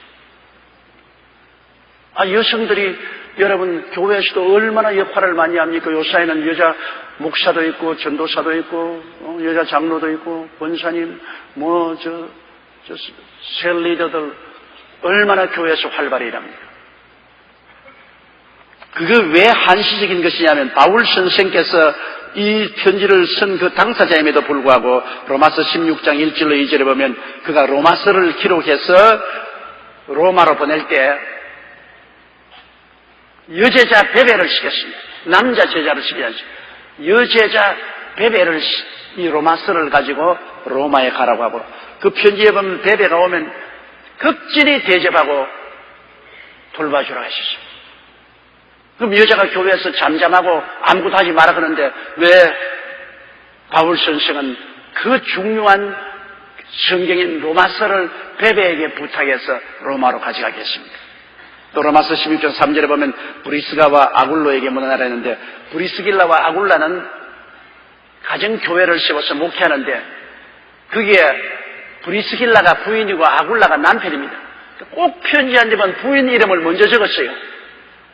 여성들이 여러분 교회에서도 얼마나 역할을 많이 합니까? 요사이는 여자 목사도 있고 전도사도 있고 여자 장로도 있고 권사님 셀 리더들 얼마나 교회에서 활발히 일합니까? 그게 왜 한시적인 것이냐면 바울 선생께서 이 편지를 쓴 그 당사자임에도 불구하고 로마서 16장 1절로 2절에 보면 그가 로마서를 기록해서 로마로 보낼 때 여제자 베베를 시켰습니다. 남자 제자를 시키지 않습니다. 여제자 베베를 이 로마서를 가지고 로마에 가라고 하고 그 편지에 보면 베베가 오면 극진히 대접하고 돌봐주라고 하셨습니다. 그럼 여자가 교회에서 잠잠하고 아무것도 하지 마라 그러는데 왜 바울 선생은 그 중요한 성경인 로마서를 베베에게 부탁해서 로마로 가져가게 했습니다. 또 로마서 16장 3절에 보면 브리스가와 아굴로에게 문안하라 했는데 브리스길라와 아굴라는 가정교회를 세워서 목회하는데 그게 브리스길라가 부인이고 아굴라가 남편입니다. 꼭 편지 한 대면 부인 이름을 먼저 적었어요.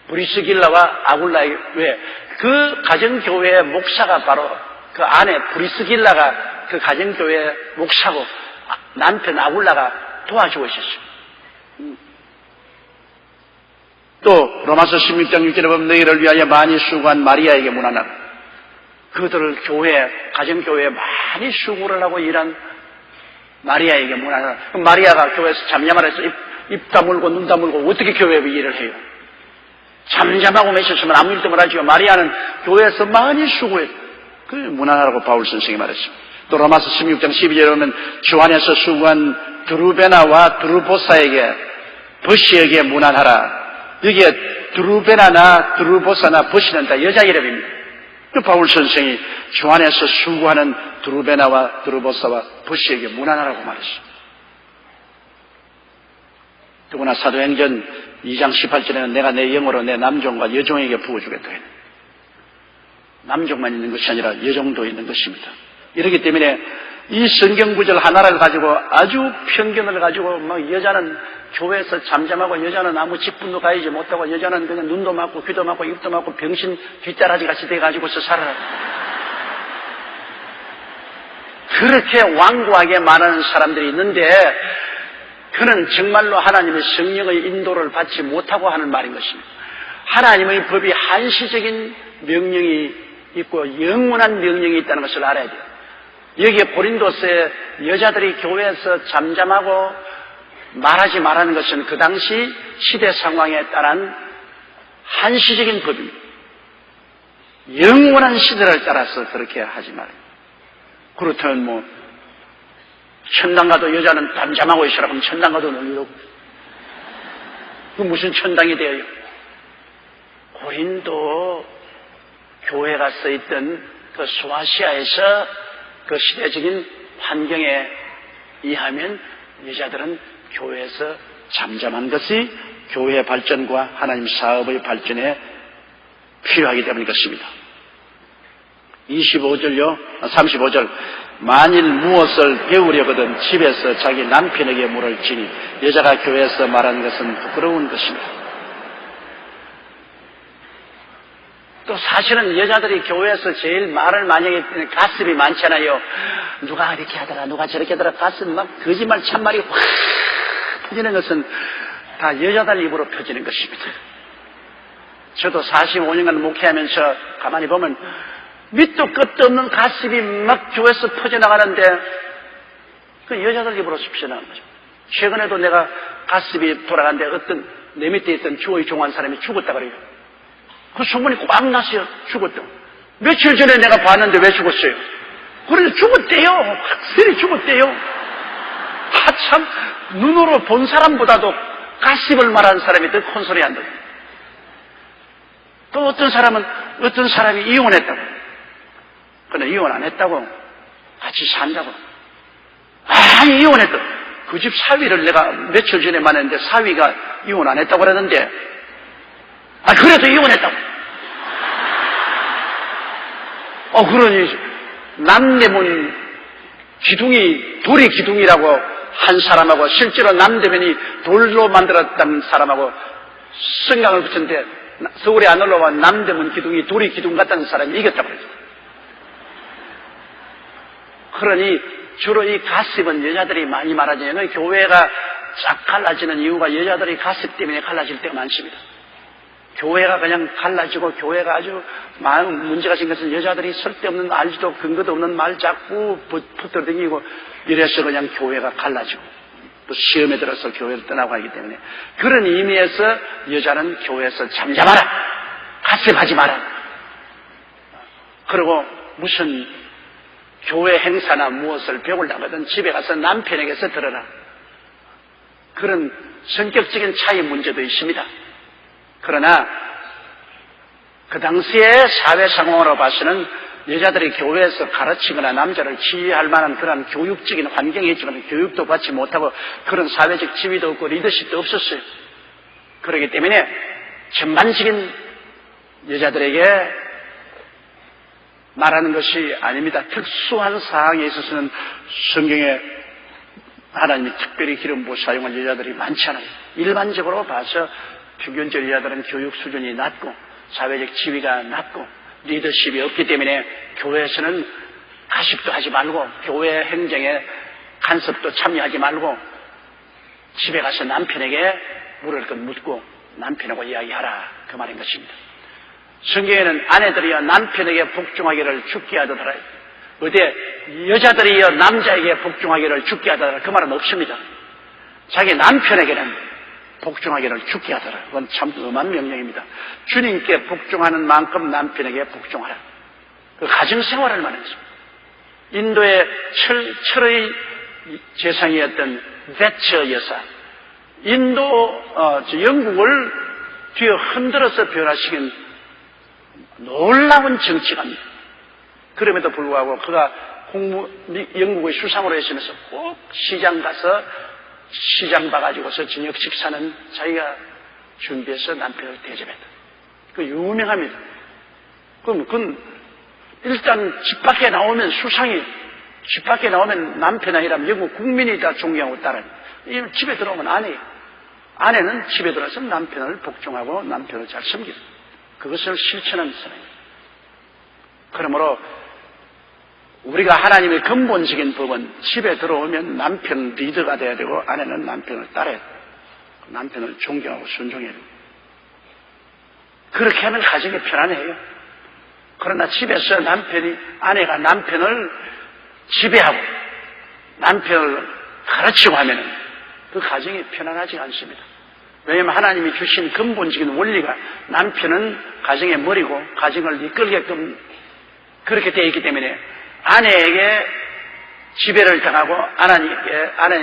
브리스길라와 아굴라의 왜? 그 가정교회의 목사가 바로 그 아내 브리스길라가 그 가정교회의 목사고 남편 아굴라가 도와주고 있었어요. 또 로마서 16장 6절에 보면 너희를 위하여 많이 수고한 마리아에게 문안하라. 그들을 가정교회에 많이 수고를 하고 일한 마리아에게 문안하라. 그럼 마리아가 교회에서 잠잠하라 해서 입 다물고 눈 다물고 어떻게 교회에 일을 해요? 잠잠하고 있었으면 아무 일도 못하지요. 마리아는 교회에서 많이 수고해. 그 문안하라고 바울 선생이 말했습니다. 또 로마서 16장 12절에 보면 주 안에서 수고한 드루베나와 드루보사에게 버시에게 문안하라. 여기에 드루베나나 드루보사나 버시는 다 여자 이름입니다. 그 바울 선생이 주 안에서 수고하는 드루베나와 드루보사와 버시에게 문안하라고 말했습니다. 더구나 사도행전 2장 18절에는 내가 내 영으로 내 남종과 여종에게 부어주겠다 했네. 남종만 있는 것이 아니라 여종도 있는 것입니다. 이렇기 때문에 이 성경 구절 하나를 가지고 아주 편견을 가지고 막 여자는 교회에서 잠잠하고 여자는 아무 직분도 가지지 못하고 여자는 그냥 눈도 맞고 귀도 맞고 입도 맞고 병신 뒷다라지 같이 돼가지고서 살아라. 그렇게 완고하게 말하는 사람들이 있는데 그는 정말로 하나님의 성령의 인도를 받지 못하고 하는 말인 것입니다. 하나님의 법이 한시적인 명령이 있고 영원한 명령이 있다는 것을 알아야 돼요. 여기에 고린도서에 여자들이 교회에서 잠잠하고 말하지 말라는 것은 그 당시 시대 상황에 따른 한시적인 법입니다. 영원한 시대를 따라서 그렇게 하지 말아요. 그렇다면 뭐 천당 가도 여자는 잠잠하고 있으라 그러면 천당 가도 놀리고 그 무슨 천당이 되어요? 고린도 교회가 써있던 그 소아시아에서 그 시대적인 환경에 의하면 여자들은 교회에서 잠잠한 것이 교회의 발전과 하나님 사업의 발전에 필요하기 때문인 것입니다. 35절 만일 무엇을 배우려거든 집에서 자기 남편에게 물을 지니 여자가 교회에서 말하는 것은 부끄러운 것입니다. 또 사실은 여자들이 교회에서 제일 말을 많이 하기 때문에 가십이 많잖아요. 누가 이렇게 하다가 누가 저렇게 하다가 가십 막 거짓말 참말이 확 퍼지는 것은 다 여자들 입으로 퍼지는 것입니다. 저도 45년간 목회하면서 가만히 보면 밑도 끝도 없는 가십이 막 교회에서 퍼져나가는데 그 여자들 입으로 퍼져나가는 거죠. 최근에도 내가 가십이 돌아가는데 어떤 내 밑에 있던 주의 종한 사람이 죽었다 그래요. 그 소문이 꽉 났어요. 죽었다. 며칠 전에 내가 봤는데 왜 죽었어요? 그런데 죽었대요. 확실히 죽었대요. 참 눈으로 본 사람보다도 가십을 말하는 사람이 더 큰 소리 한다. 또 어떤 사람이 이혼했다고. 그런데 이혼 안 했다고. 같이 산다고. 아니, 이혼했다고. 그 집 사위를 내가 며칠 전에 만났는데 사위가 이혼 안 했다고 그러는데, 그래도 이혼했다고. 그러니, 남대문 기둥이, 돌이 기둥이라고 한 사람하고, 실제로 남대문이 돌로 만들었다는 사람하고 성강을 붙였는데, 서울에 안 올라와 남대문 기둥이 돌이 기둥 같다는 사람이 이겼다고 그랬어요. 그러니 주로 이 가십은 여자들이 많이 말하잖아요. 교회가 쫙 갈라지는 이유가 여자들이 가십 때문에 갈라질 때가 많습니다. 교회가 그냥 갈라지고 교회가 아주 많은 문제가 생긴 것은 여자들이 쓸데없는 알지도 근거도 없는 말 자꾸 퍼뜨려다니고 이래서 그냥 교회가 갈라지고 또 시험에 들어서 교회를 떠나고 하기 때문에 그런 의미에서 여자는 교회에서 잠잠하라. 가십하지 마라. 그리고 무슨 교회 행사나 무엇을 배우려거든 집에 가서 남편에게서 들어라. 그런 성격적인 차이 문제도 있습니다. 그러나 그 당시의 사회 상황으로 봐서는 여자들이 교회에서 가르치거나 남자를 지휘할 만한 그런 교육적인 환경이 있지만 교육도 받지 못하고 그런 사회적 지위도 없고 리더십도 없었어요. 그렇기 때문에 전반적인 여자들에게 말하는 것이 아닙니다. 특수한 상황에 있어서는 성경에 하나님이 특별히 기름 부어 사용한 여자들이 많잖아요. 일반적으로 봐서 평균적 여자들은 교육 수준이 낮고 사회적 지위가 낮고 리더십이 없기 때문에 교회에서는 가십도 하지 말고 교회 행정에 간섭도 참여하지 말고 집에 가서 남편에게 물을 것 묻고 남편하고 이야기하라 그 말인 것입니다. 성경에는 아내들이여 남편에게 복종하기를 죽게 하더라. 어디 여자들이여 남자에게 복종하기를 죽게 하더라. 그 말은 없습니다. 자기 남편에게는 복종하기를 죽게 하더라. 그건 참 엄한 명령입니다. 주님께 복종하는 만큼 남편에게 복종하라. 그 가정생활을 말했습니다. 인도의 철의 재상이었던 베처 여사, 영국을 뒤에 흔들어서 변화시킨 놀라운 정치가입니다. 그럼에도 불구하고 그가 영국의 수상으로 있으면서 꼭 시장 가서 시장 봐가지고서 저녁 식사는 자기가 준비해서 남편을 대접했다. 그 유명합니다. 그럼 그건 일단 집 밖에 나오면 수상이 집 밖에 나오면 남편 아니라면 영국 국민이 다 존경하고 따라요. 집에 들어오면 아내는 집에 들어서 남편을 복종하고 남편을 잘 섬기는, 그것을 실천하는 사람입니다. 그러므로 우리가 하나님의 근본적인 법은 집에 들어오면 남편 리더가 돼야 되고 아내는 남편을 따라야 돼요. 남편을 존경하고 순종해야 돼요. 그렇게 하면 가정이 편안해요. 그러나 집에서 아내가 남편을 지배하고 남편을 가르치고 하면은 그 가정이 편안하지 않습니다. 왜냐하면 하나님이 주신 근본적인 원리가 남편은 가정의 머리고 가정을 이끌게끔 그렇게 되어 있기 때문에 아내에게 지배를 당하고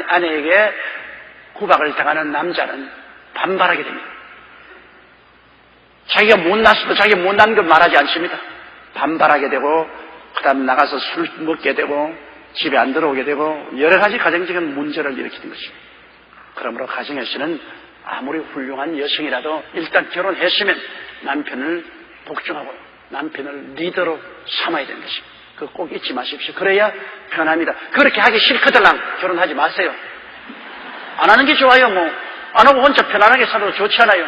아내에게 구박을 당하는 남자는 반발하게 됩니다. 자기가 못났어도 자기가 못난 걸 말하지 않습니다. 반발하게 되고 그 다음 나가서 술 먹게 되고 집에 안 들어오게 되고 여러 가지 가정적인 문제를 일으키는 것입니다. 그러므로 가정에서는 아무리 훌륭한 여성이라도 일단 결혼했으면 남편을 복종하고 남편을 리더로 삼아야 되는 것입니다. 그거 꼭 잊지 마십시오. 그래야 편합니다. 그렇게 하기 싫거들랑 결혼하지 마세요. 안 하는 게 좋아요. 안 하고 혼자 편안하게 살아도 좋지 않아요.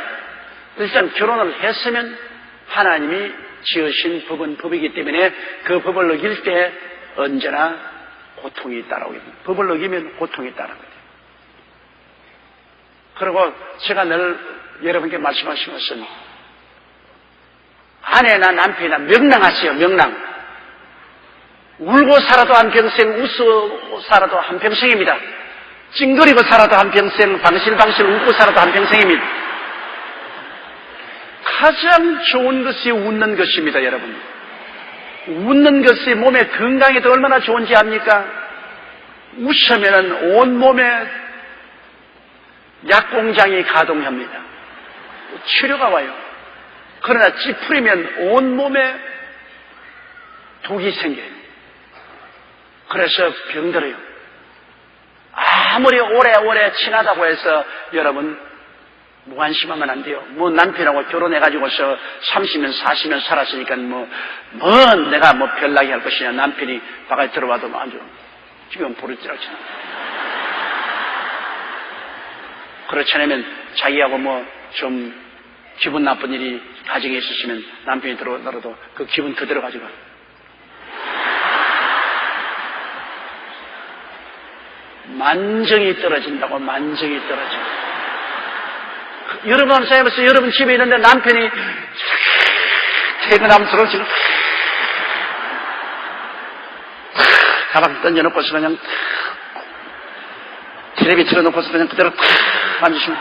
일단 결혼을 했으면 하나님이 지으신 법은 법이기 때문에 그 법을 어길 때 언제나 고통이 따라오게 됩니다. 법을 어기면 고통이 따라오게 됩니다. 그리고 제가 늘 여러분께 말씀하신 것은 아내나 남편이나 명랑하세요. 명랑. 울고 살아도 한평생, 웃어 살아도 한평생입니다. 찡그리고 살아도 한평생, 방실방실 웃고 살아도 한평생입니다. 가장 좋은 것이 웃는 것입니다, 여러분. 웃는 것이 몸의 건강에도 얼마나 좋은지 압니까? 웃으면 온몸에 약공장이 가동합니다. 치료가 와요. 그러나 찌푸리면 온몸에 독이 생겨요. 그래서 병들어요. 아무리 오래오래 친하다고 해서 여러분 무관심하면 안 돼요. 남편하고 결혼해가지고서 30년 40년 살았으니까 내가 별나게 할 것이냐. 남편이 바깥에 들어와도 아주 지금 부르지않잖아. 그렇지 않으면 자기하고 좀 기분 나쁜 일이 가정에 있었으면 남편이 들어오더라도 그 기분 그대로 가지고 만정이 떨어진다고. 만정이 떨어져. 여러분 한번 생각해보세요. 여러분 집에 있는데 남편이 퇴근하면서 지금 가방 던져놓고서 그냥 텔레비 틀어놓고서 그냥 그대로 앉으시면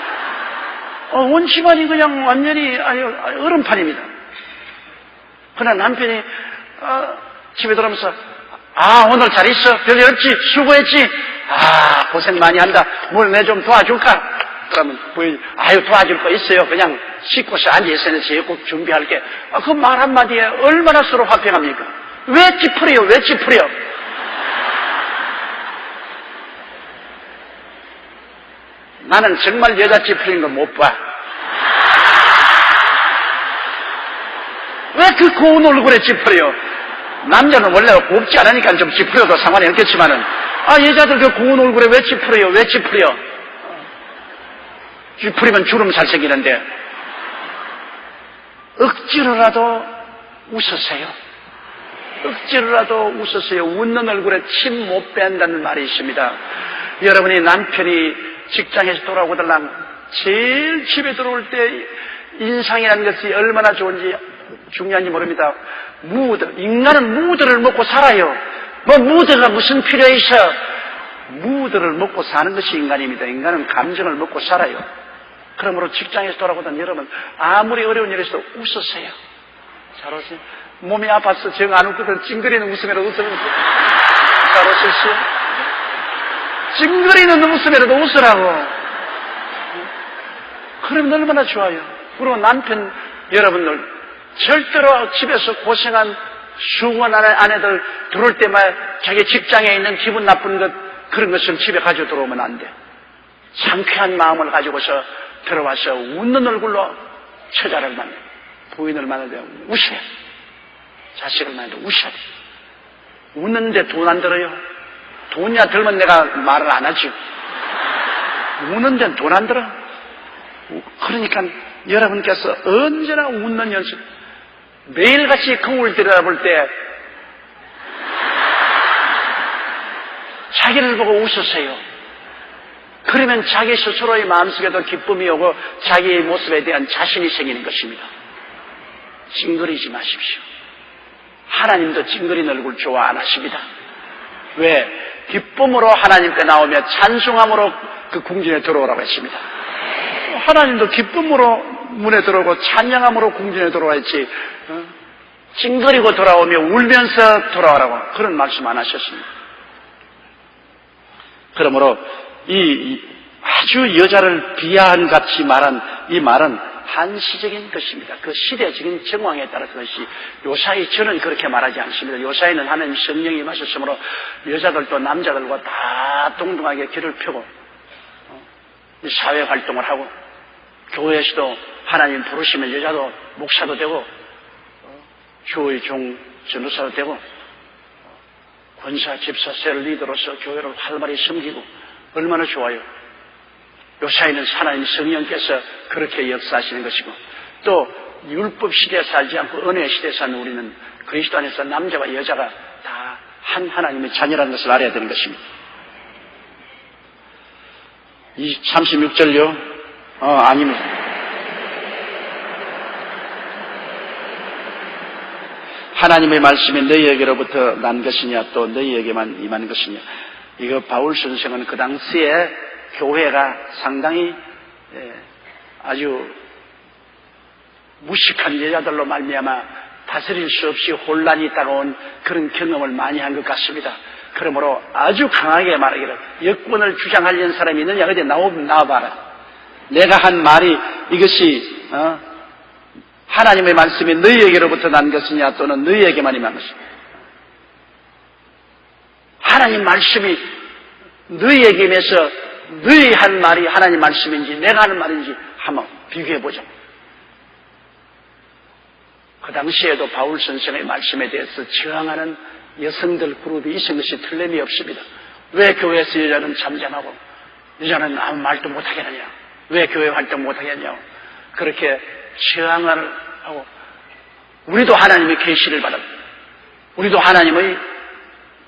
온 집안이 그냥 완전히 얼음판입니다. 그러나 남편이 집에 들어오면서 오늘 잘 있어. 별일 없지. 수고했지. 고생 많이 한다. 뭘 내 좀 도와줄까? 그러면 부인이 도와줄 거 있어요. 그냥 씻고서 앉아있으면 제국 준비할게. 그 말 한마디에 얼마나 서로 화평합니까? 왜 찌푸려요? 왜 찌푸려? 나는 정말 여자 찌푸리는 거 못 봐. 왜 그 고운 얼굴에 찌푸려요? 남자는 원래 곱지 않으니까 좀 찌푸려도 상관이 없겠지만은 여자들 그 고운 얼굴에 왜 찌푸려요? 왜 찌푸려? 찌푸리면 주름 잘 생기는데 억지로라도 웃으세요. 억지로라도 웃으세요. 웃는 얼굴에 침 못 뺀다는 말이 있습니다. 여러분이 남편이 직장에서 돌아오더랑 제일 집에 들어올 때 인상이라는 것이 얼마나 좋은지 중요한지 모릅니다. 인간은 무드를 먹고 살아요. 무드가 무슨 필요 있어? 무드를 먹고 사는 것이 인간입니다. 인간은 감정을 먹고 살아요. 그러므로 직장에서 돌아오던 여러분 아무리 어려운 일이 있어도 웃으세요. 잘 웃으세요. 몸이 아파서 정 안 웃거든 찡그리는 웃음이라도 웃으면 잘 웃으세요. 찡그리는 웃음이라도 웃으라고. 그러면 얼마나 좋아요. 그리고 남편 여러분들 절대로 집에서 고생한 수고한 아내들 들어올 때마다 자기 직장에 있는 기분 나쁜 것 그런 것을 집에 가지고 들어오면 안 돼. 상쾌한 마음을 가지고서 들어와서 웃는 얼굴로 처자를 만나 부인을 만나도 웃어야 돼. 자식을 만나도 웃어야 돼. 웃는데 돈 안 들어요. 돈이나 들면 내가 말을 안 하지. 우는 데는 돈 안 들어. 그러니까 여러분께서 언제나 웃는 연습, 매일같이 거울 들여다볼 때 자기를 보고 웃으세요. 그러면 자기 스스로의 마음속에도 기쁨이 오고 자기의 모습에 대한 자신이 생기는 것입니다. 찡그리지 마십시오. 하나님도 찡그린 얼굴 좋아 안 하십니다. 왜? 기쁨으로 하나님께 나오며 찬송함으로 그 궁전에 들어오라고 했습니다. 하나님도 기쁨으로 문에 들어오고 찬양함으로 궁전에 들어와야지 찡그리고 돌아오며 울면서 돌아오라고 그런 말씀 안 하셨습니다. 그러므로 이 아주 여자를 비하한 같이 말한 이 말은 한시적인 것입니다. 그 시대적인 정황에 따라서 그것이 요사이 저는 그렇게 말하지 않습니다. 요사이는 하나님 성령이 임하셨으므로 여자들도 남자들과 다 동등하게 길을 펴고 사회 활동을 하고 교회에서도 하나님 부르시면 여자도 목사도 되고 교회 종 전도사도 되고 권사, 집사, 셀 리더로서 교회를 활발히 섬기고 얼마나 좋아요. 요사이는 하나님 성령께서 그렇게 역사하시는 것이고 또 율법 시대에 살지 않고 은혜 시대에 사는 우리는 그리스도 안에서 남자와 여자가 다 한 하나님의 자녀라는 것을 알아야 되는 것입니다. 이 36절요? 아닙니다. 하나님의 말씀이 너희에게로부터 난 것이냐 또 너희에게만 임한 것이냐. 이거 바울 선생은 그 당시에 교회가 상당히 아주 무식한 여자들로 말미암아 다스릴 수 없이 혼란이 따라온 그런 경험을 많이 한 것 같습니다. 그러므로 아주 강하게 말하기를 역권을 주장하려는 사람이 있느냐 어디 나와봐라. 내가 한 말이 이것이 하나님의 말씀이 너희에게로부터 난 것이냐 또는 너희에게만 임한 것이냐. 하나님 말씀이 너희에게 임해서 너희 한 말이 하나님 말씀인지 내가 하는 말인지 한번 비교해보자. 그 당시에도 바울 선생의 말씀에 대해서 저항하는 여성들 그룹이 있은 것이 틀림이 없습니다. 왜 교회에서 여자는 잠잠하고 여자는 아무 말도 못하게 하냐, 왜 교회 활동 못하게 하냐고 그렇게 저항을 하고 우리도 하나님의 계시를 받았고 우리도 하나님의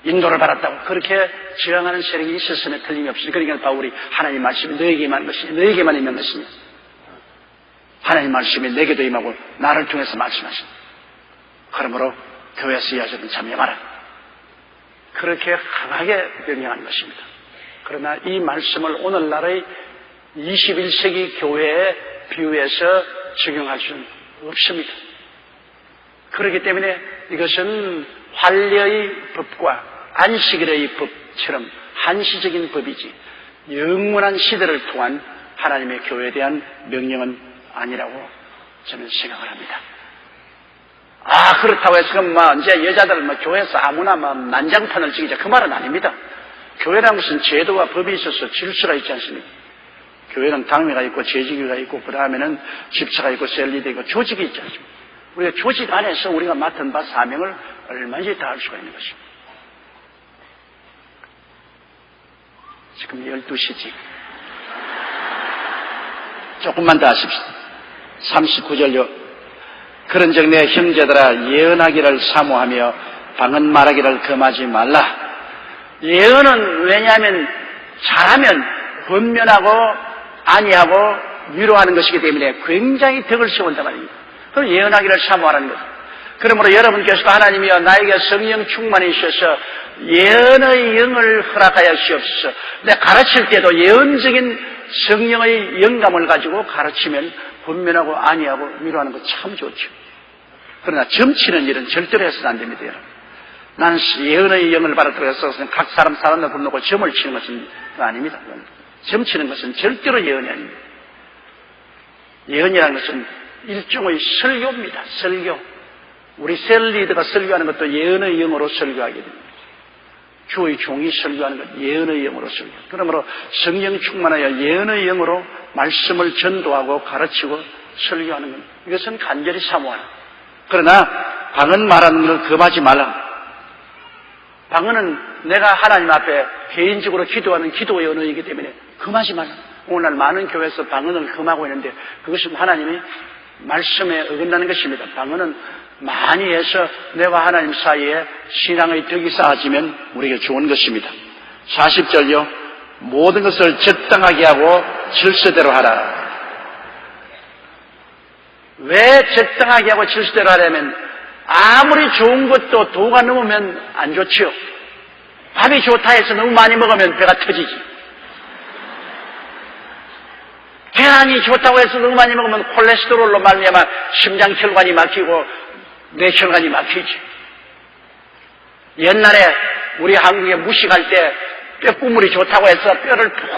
인도를 받았다고 그렇게 저항하는 세력이 있었으면 틀림이 없으니 그러니까 바울이 하나님 말씀이 너에게만 것이냐 너에게만 임한 것이냐 하나님 말씀이 내게도 임하고 나를 통해서 말씀하신 그러므로 교회에서 여자는 잠잠하라 그렇게 강하게 명령하는 것입니다. 그러나 이 말씀을 오늘날의 21세기 교회에 비유해서 적용할 수는 없습니다. 그렇기 때문에 이것은 환례의 법과 안식일의 법처럼 한시적인 법이지 영원한 시대를 통한 하나님의 교회에 대한 명령은 아니라고 저는 생각을 합니다. 그렇다고 해서 그럼 이제 여자들 교회에서 아무나 난장판을 찍이자 그 말은 아닙니다. 교회라는 것은 제도와 법이 있어서 질서가 있지 않습니까? 교회는 당회가 있고 재직위가 있고 그 다음에는 집사가 있고 셀리도 있고 조직이 있지 않습니까? 우리가 조직 안에서 우리가 맡은 바 사명을 얼마든지 다 할 수가 있는 것입니다. 지금 12시지. 조금만 더 하십시오. 39절요. 그런즉 내 형제들아 예언하기를 사모하며 방언 말하기를 금하지 말라. 예언은 왜냐하면 잘하면 권면하고 아니하고 위로하는 것이기 때문에 굉장히 덕을 세운단 말입니다. 그럼 예언하기를 사모하라는 거죠. 그러므로 여러분께서도 하나님이여 나에게 성령 충만이 있어서 예언의 영을 허락하여 주옵소서. 내가 가르칠 때도 예언적인 성령의 영감을 가지고 가르치면 권면하고 아니하고 위로하는 거 참 좋죠. 그러나 점치는 일은 절대로 해서는 안 됩니다. 여러분. 나는 예언의 영을 받았다고 해서 각 사람들 불러놓고 점을 치는 것은 아닙니다. 점치는 것은 절대로 예언이 아닙니다. 예언이라는 것은 일종의 설교입니다. 설교. 우리 셀리드가 설교하는 것도 예언의 영으로 설교하게 됩니다. 교회 종이 설교하는 것 예언의 영으로 설교. 그러므로 성령 충만하여 예언의 영으로 말씀을 전도하고 가르치고 설교하는 것 이것은 간절히 사모하라. 그러나 방언 말하는 것을 금하지 말라. 방언은 내가 하나님 앞에 개인적으로 기도하는 기도의 언어이기 때문에 금하지 말라. 오늘날 많은 교회에서 방언을 금하고 있는데 그것은 하나님이 말씀에 어긋나는 것입니다. 방언은 많이 해서 내가 하나님 사이에 신앙의 덕이 쌓아지면 우리에게 좋은 것입니다. 40절요. 모든 것을 적당하게 하고 질서대로 하라. 왜 적당하게 하고 질서대로 하려면 아무리 좋은 것도 도가 넘으면 안 좋지요. 밥이 좋다 해서 너무 많이 먹으면 배가 터지지. 계란이 좋다고 해서 너무 많이 먹으면 콜레스테롤로 말미암아 심장혈관이 막히고 뇌혈관이 막히지. 옛날에 우리 한국에 무식할 때 뼈구물이 좋다고 해서 뼈를 푹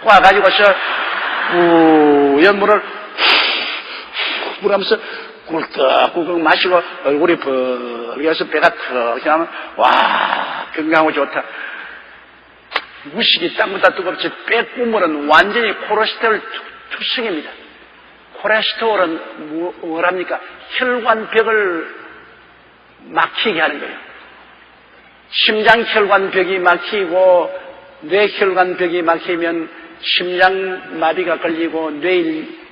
꼬아가지고서 우연 물을 하면서 꿀떡꿀떡 마시고 얼굴이 벌게서 배가 턱 나면 와 건강하고 좋다. 무식이 땅보다 뜨겁지 뼈구물은 완전히 콜레스테롤 투성입니다. 콜레스테롤은 뭐랍니까? 혈관벽을 막히게 하는 거예요. 심장혈관벽이 막히고 뇌혈관벽이 막히면 심장마비가 걸리고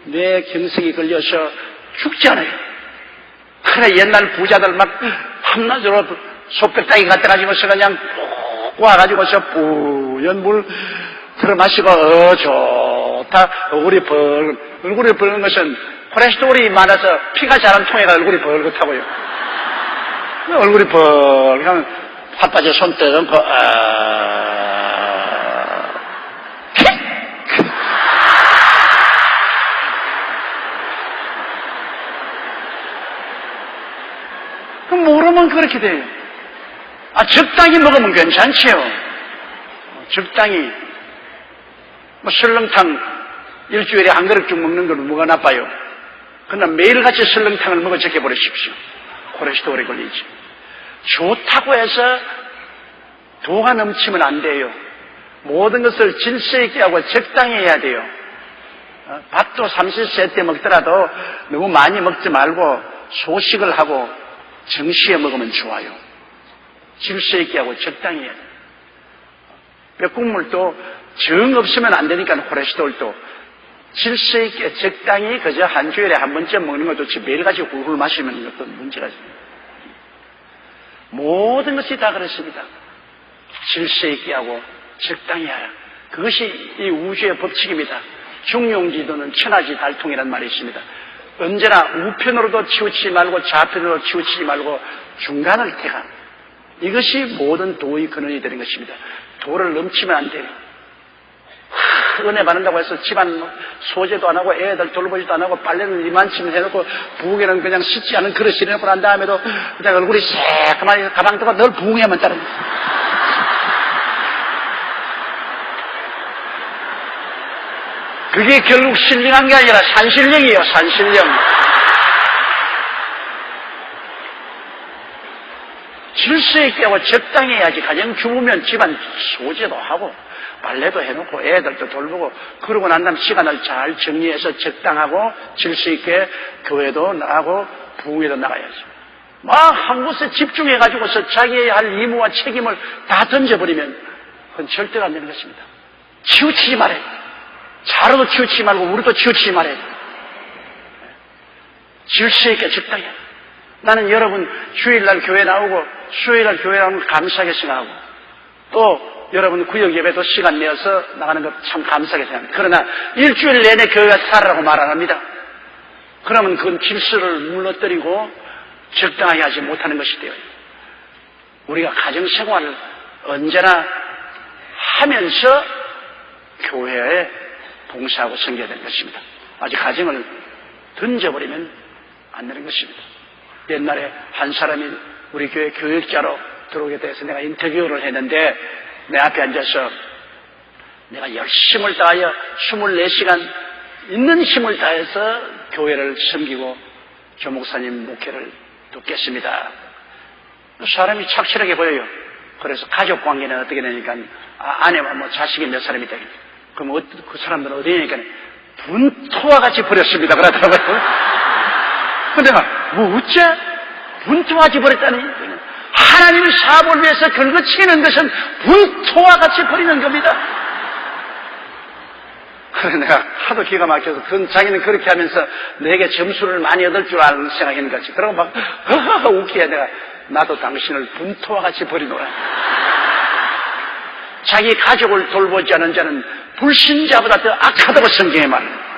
뇌경색이 걸려서 죽지 않아요. 그래 옛날 부자들 막 한낮으로 소백다기 갖다 가지고서 그냥 푹 와가지고서 뿌연 물 들어 마시고 좋다. 얼굴이 벌는 것은 콜레스테롤이 많아서 피가 잘 안 통해가 얼굴이 벌겋다고요. 얼굴이 벌하면 핫바지에 손 떼놓고 그럼 모르면 그렇게 돼요. 적당히 먹으면 괜찮지요. 적당히 뭐 설렁탕 일주일에 한 그릇씩 먹는 건 뭐가 나빠요. 그러나 매일같이 설렁탕을 먹어 적혀버리십시오. 콜레스테롤이 걸리지. 좋다고 해서 도가 넘치면 안 돼요. 모든 것을 질서 있게 하고 적당히 해야 돼요. 밥도 30세 때 먹더라도 너무 많이 먹지 말고 소식을 하고 정시에 먹으면 좋아요. 질서 있게 하고 적당히 해야 돼요. 뼈국물도 정 없으면 안 되니까 콜레스테롤도 질서 있게 적당히 그저 한 주일에 한 번쯤 먹는 것도 매일같이 훌훌 마시면 이것도 문제가 있습니다. 모든 것이 다 그렇습니다. 질서 있게 하고 적당히 하라. 그것이 이 우주의 법칙입니다. 중용지도는 천하지 달통이라는 말이 있습니다. 언제나 우편으로도 치우치지 말고 좌편으로 치우치지 말고 중간을 택한 이것이 모든 도의 근원이 되는 것입니다. 도를 넘치면 안 돼요. 은혜 받는다고 해서 집안 소재도 안 하고 애들 돌보지도 안 하고 빨래는 이만치면 해놓고 부엌에는 그냥 씻지 않은 그릇이 해놓고 난 다음에도 그냥 얼굴이 새까만 가방 들고 늘 부엌에만 따르는 그게 결국 신령한 게 아니라 산신령이에요. 산신령. 질서 있게 하고 적당히 해야지. 가정 주부면 집안 소재도 하고 빨래도 해놓고 애들도 돌보고 그러고 난 다음 시간을 잘 정리해서 적당하고 질서 있게 교회도 나가고 부흥회도 나가야지. 막 한 곳에 집중해가지고서 자기의 할 의무와 책임을 다 던져버리면 그건 절대로 안 되는 것입니다. 치우치지 말아요. 자로도 치우치지 말고 우리도 치우치지 말아요. 질서 있게 적당히. 나는 여러분 주일날 교회 나오고 수요일날 교회 나오는 걸 감사하게 생각하고 또 여러분 구역 예배도 시간 내어서 나가는 것 참 감사하게 생각합니다. 그러나 일주일 내내 교회가 살아라고 말 안 합니다. 그러면 그건 질서를 무너뜨리고 적당하게 하지 못하는 것이 되어요. 우리가 가정생활을 언제나 하면서 교회에 봉사하고 섬겨야 되는 것입니다. 아직 가정을 던져버리면 안 되는 것입니다. 옛날에 한 사람이 우리 교회 교육자로 들어오게 돼서 내가 인터뷰를 했는데 내 앞에 앉아서 내가 열심을 다하여 24시간 있는 힘을 다해서 교회를 섬기고 교목사님 목회를 돕겠습니다. 사람이 착실하게 보여요. 그래서 가족 관계는 어떻게 되니까 아내와 뭐 자식이 몇 사람이 되겠 그럼 그 사람들은 어디 되니까 분토와 같이 버렸습니다. 그러더라고요. 근데 내가 뭐 어째 분토와 같이 버렸다니 하나님의 사업을 위해서 긁어치는 것은 분토와 같이 버리는 겁니다. 그래, 내가 하도 기가 막혀서 자기는 그렇게 하면서 내게 점수를 많이 얻을 줄 아는 생각하는 거지. 그러고 막 웃기게 내가 나도 당신을 분토와 같이 버리노라. 자기 가족을 돌보지 않은 자는 불신자보다 더 악하다고 성경에 말합니다.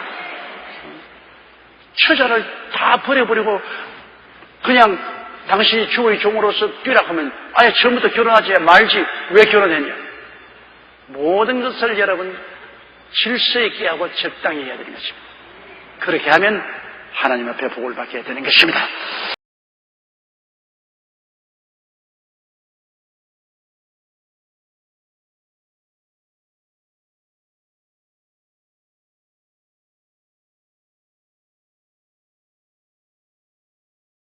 처자를 다 버려버리고 그냥 당신이 주의 종으로서 뛰라 하면 아예 처음부터 결혼하지 말지 왜 결혼했냐. 모든 것을 여러분 질서 있게 하고 적당히 해야 되는 것입니다. 그렇게 하면 하나님 앞에 복을 받게 되는 것입니다.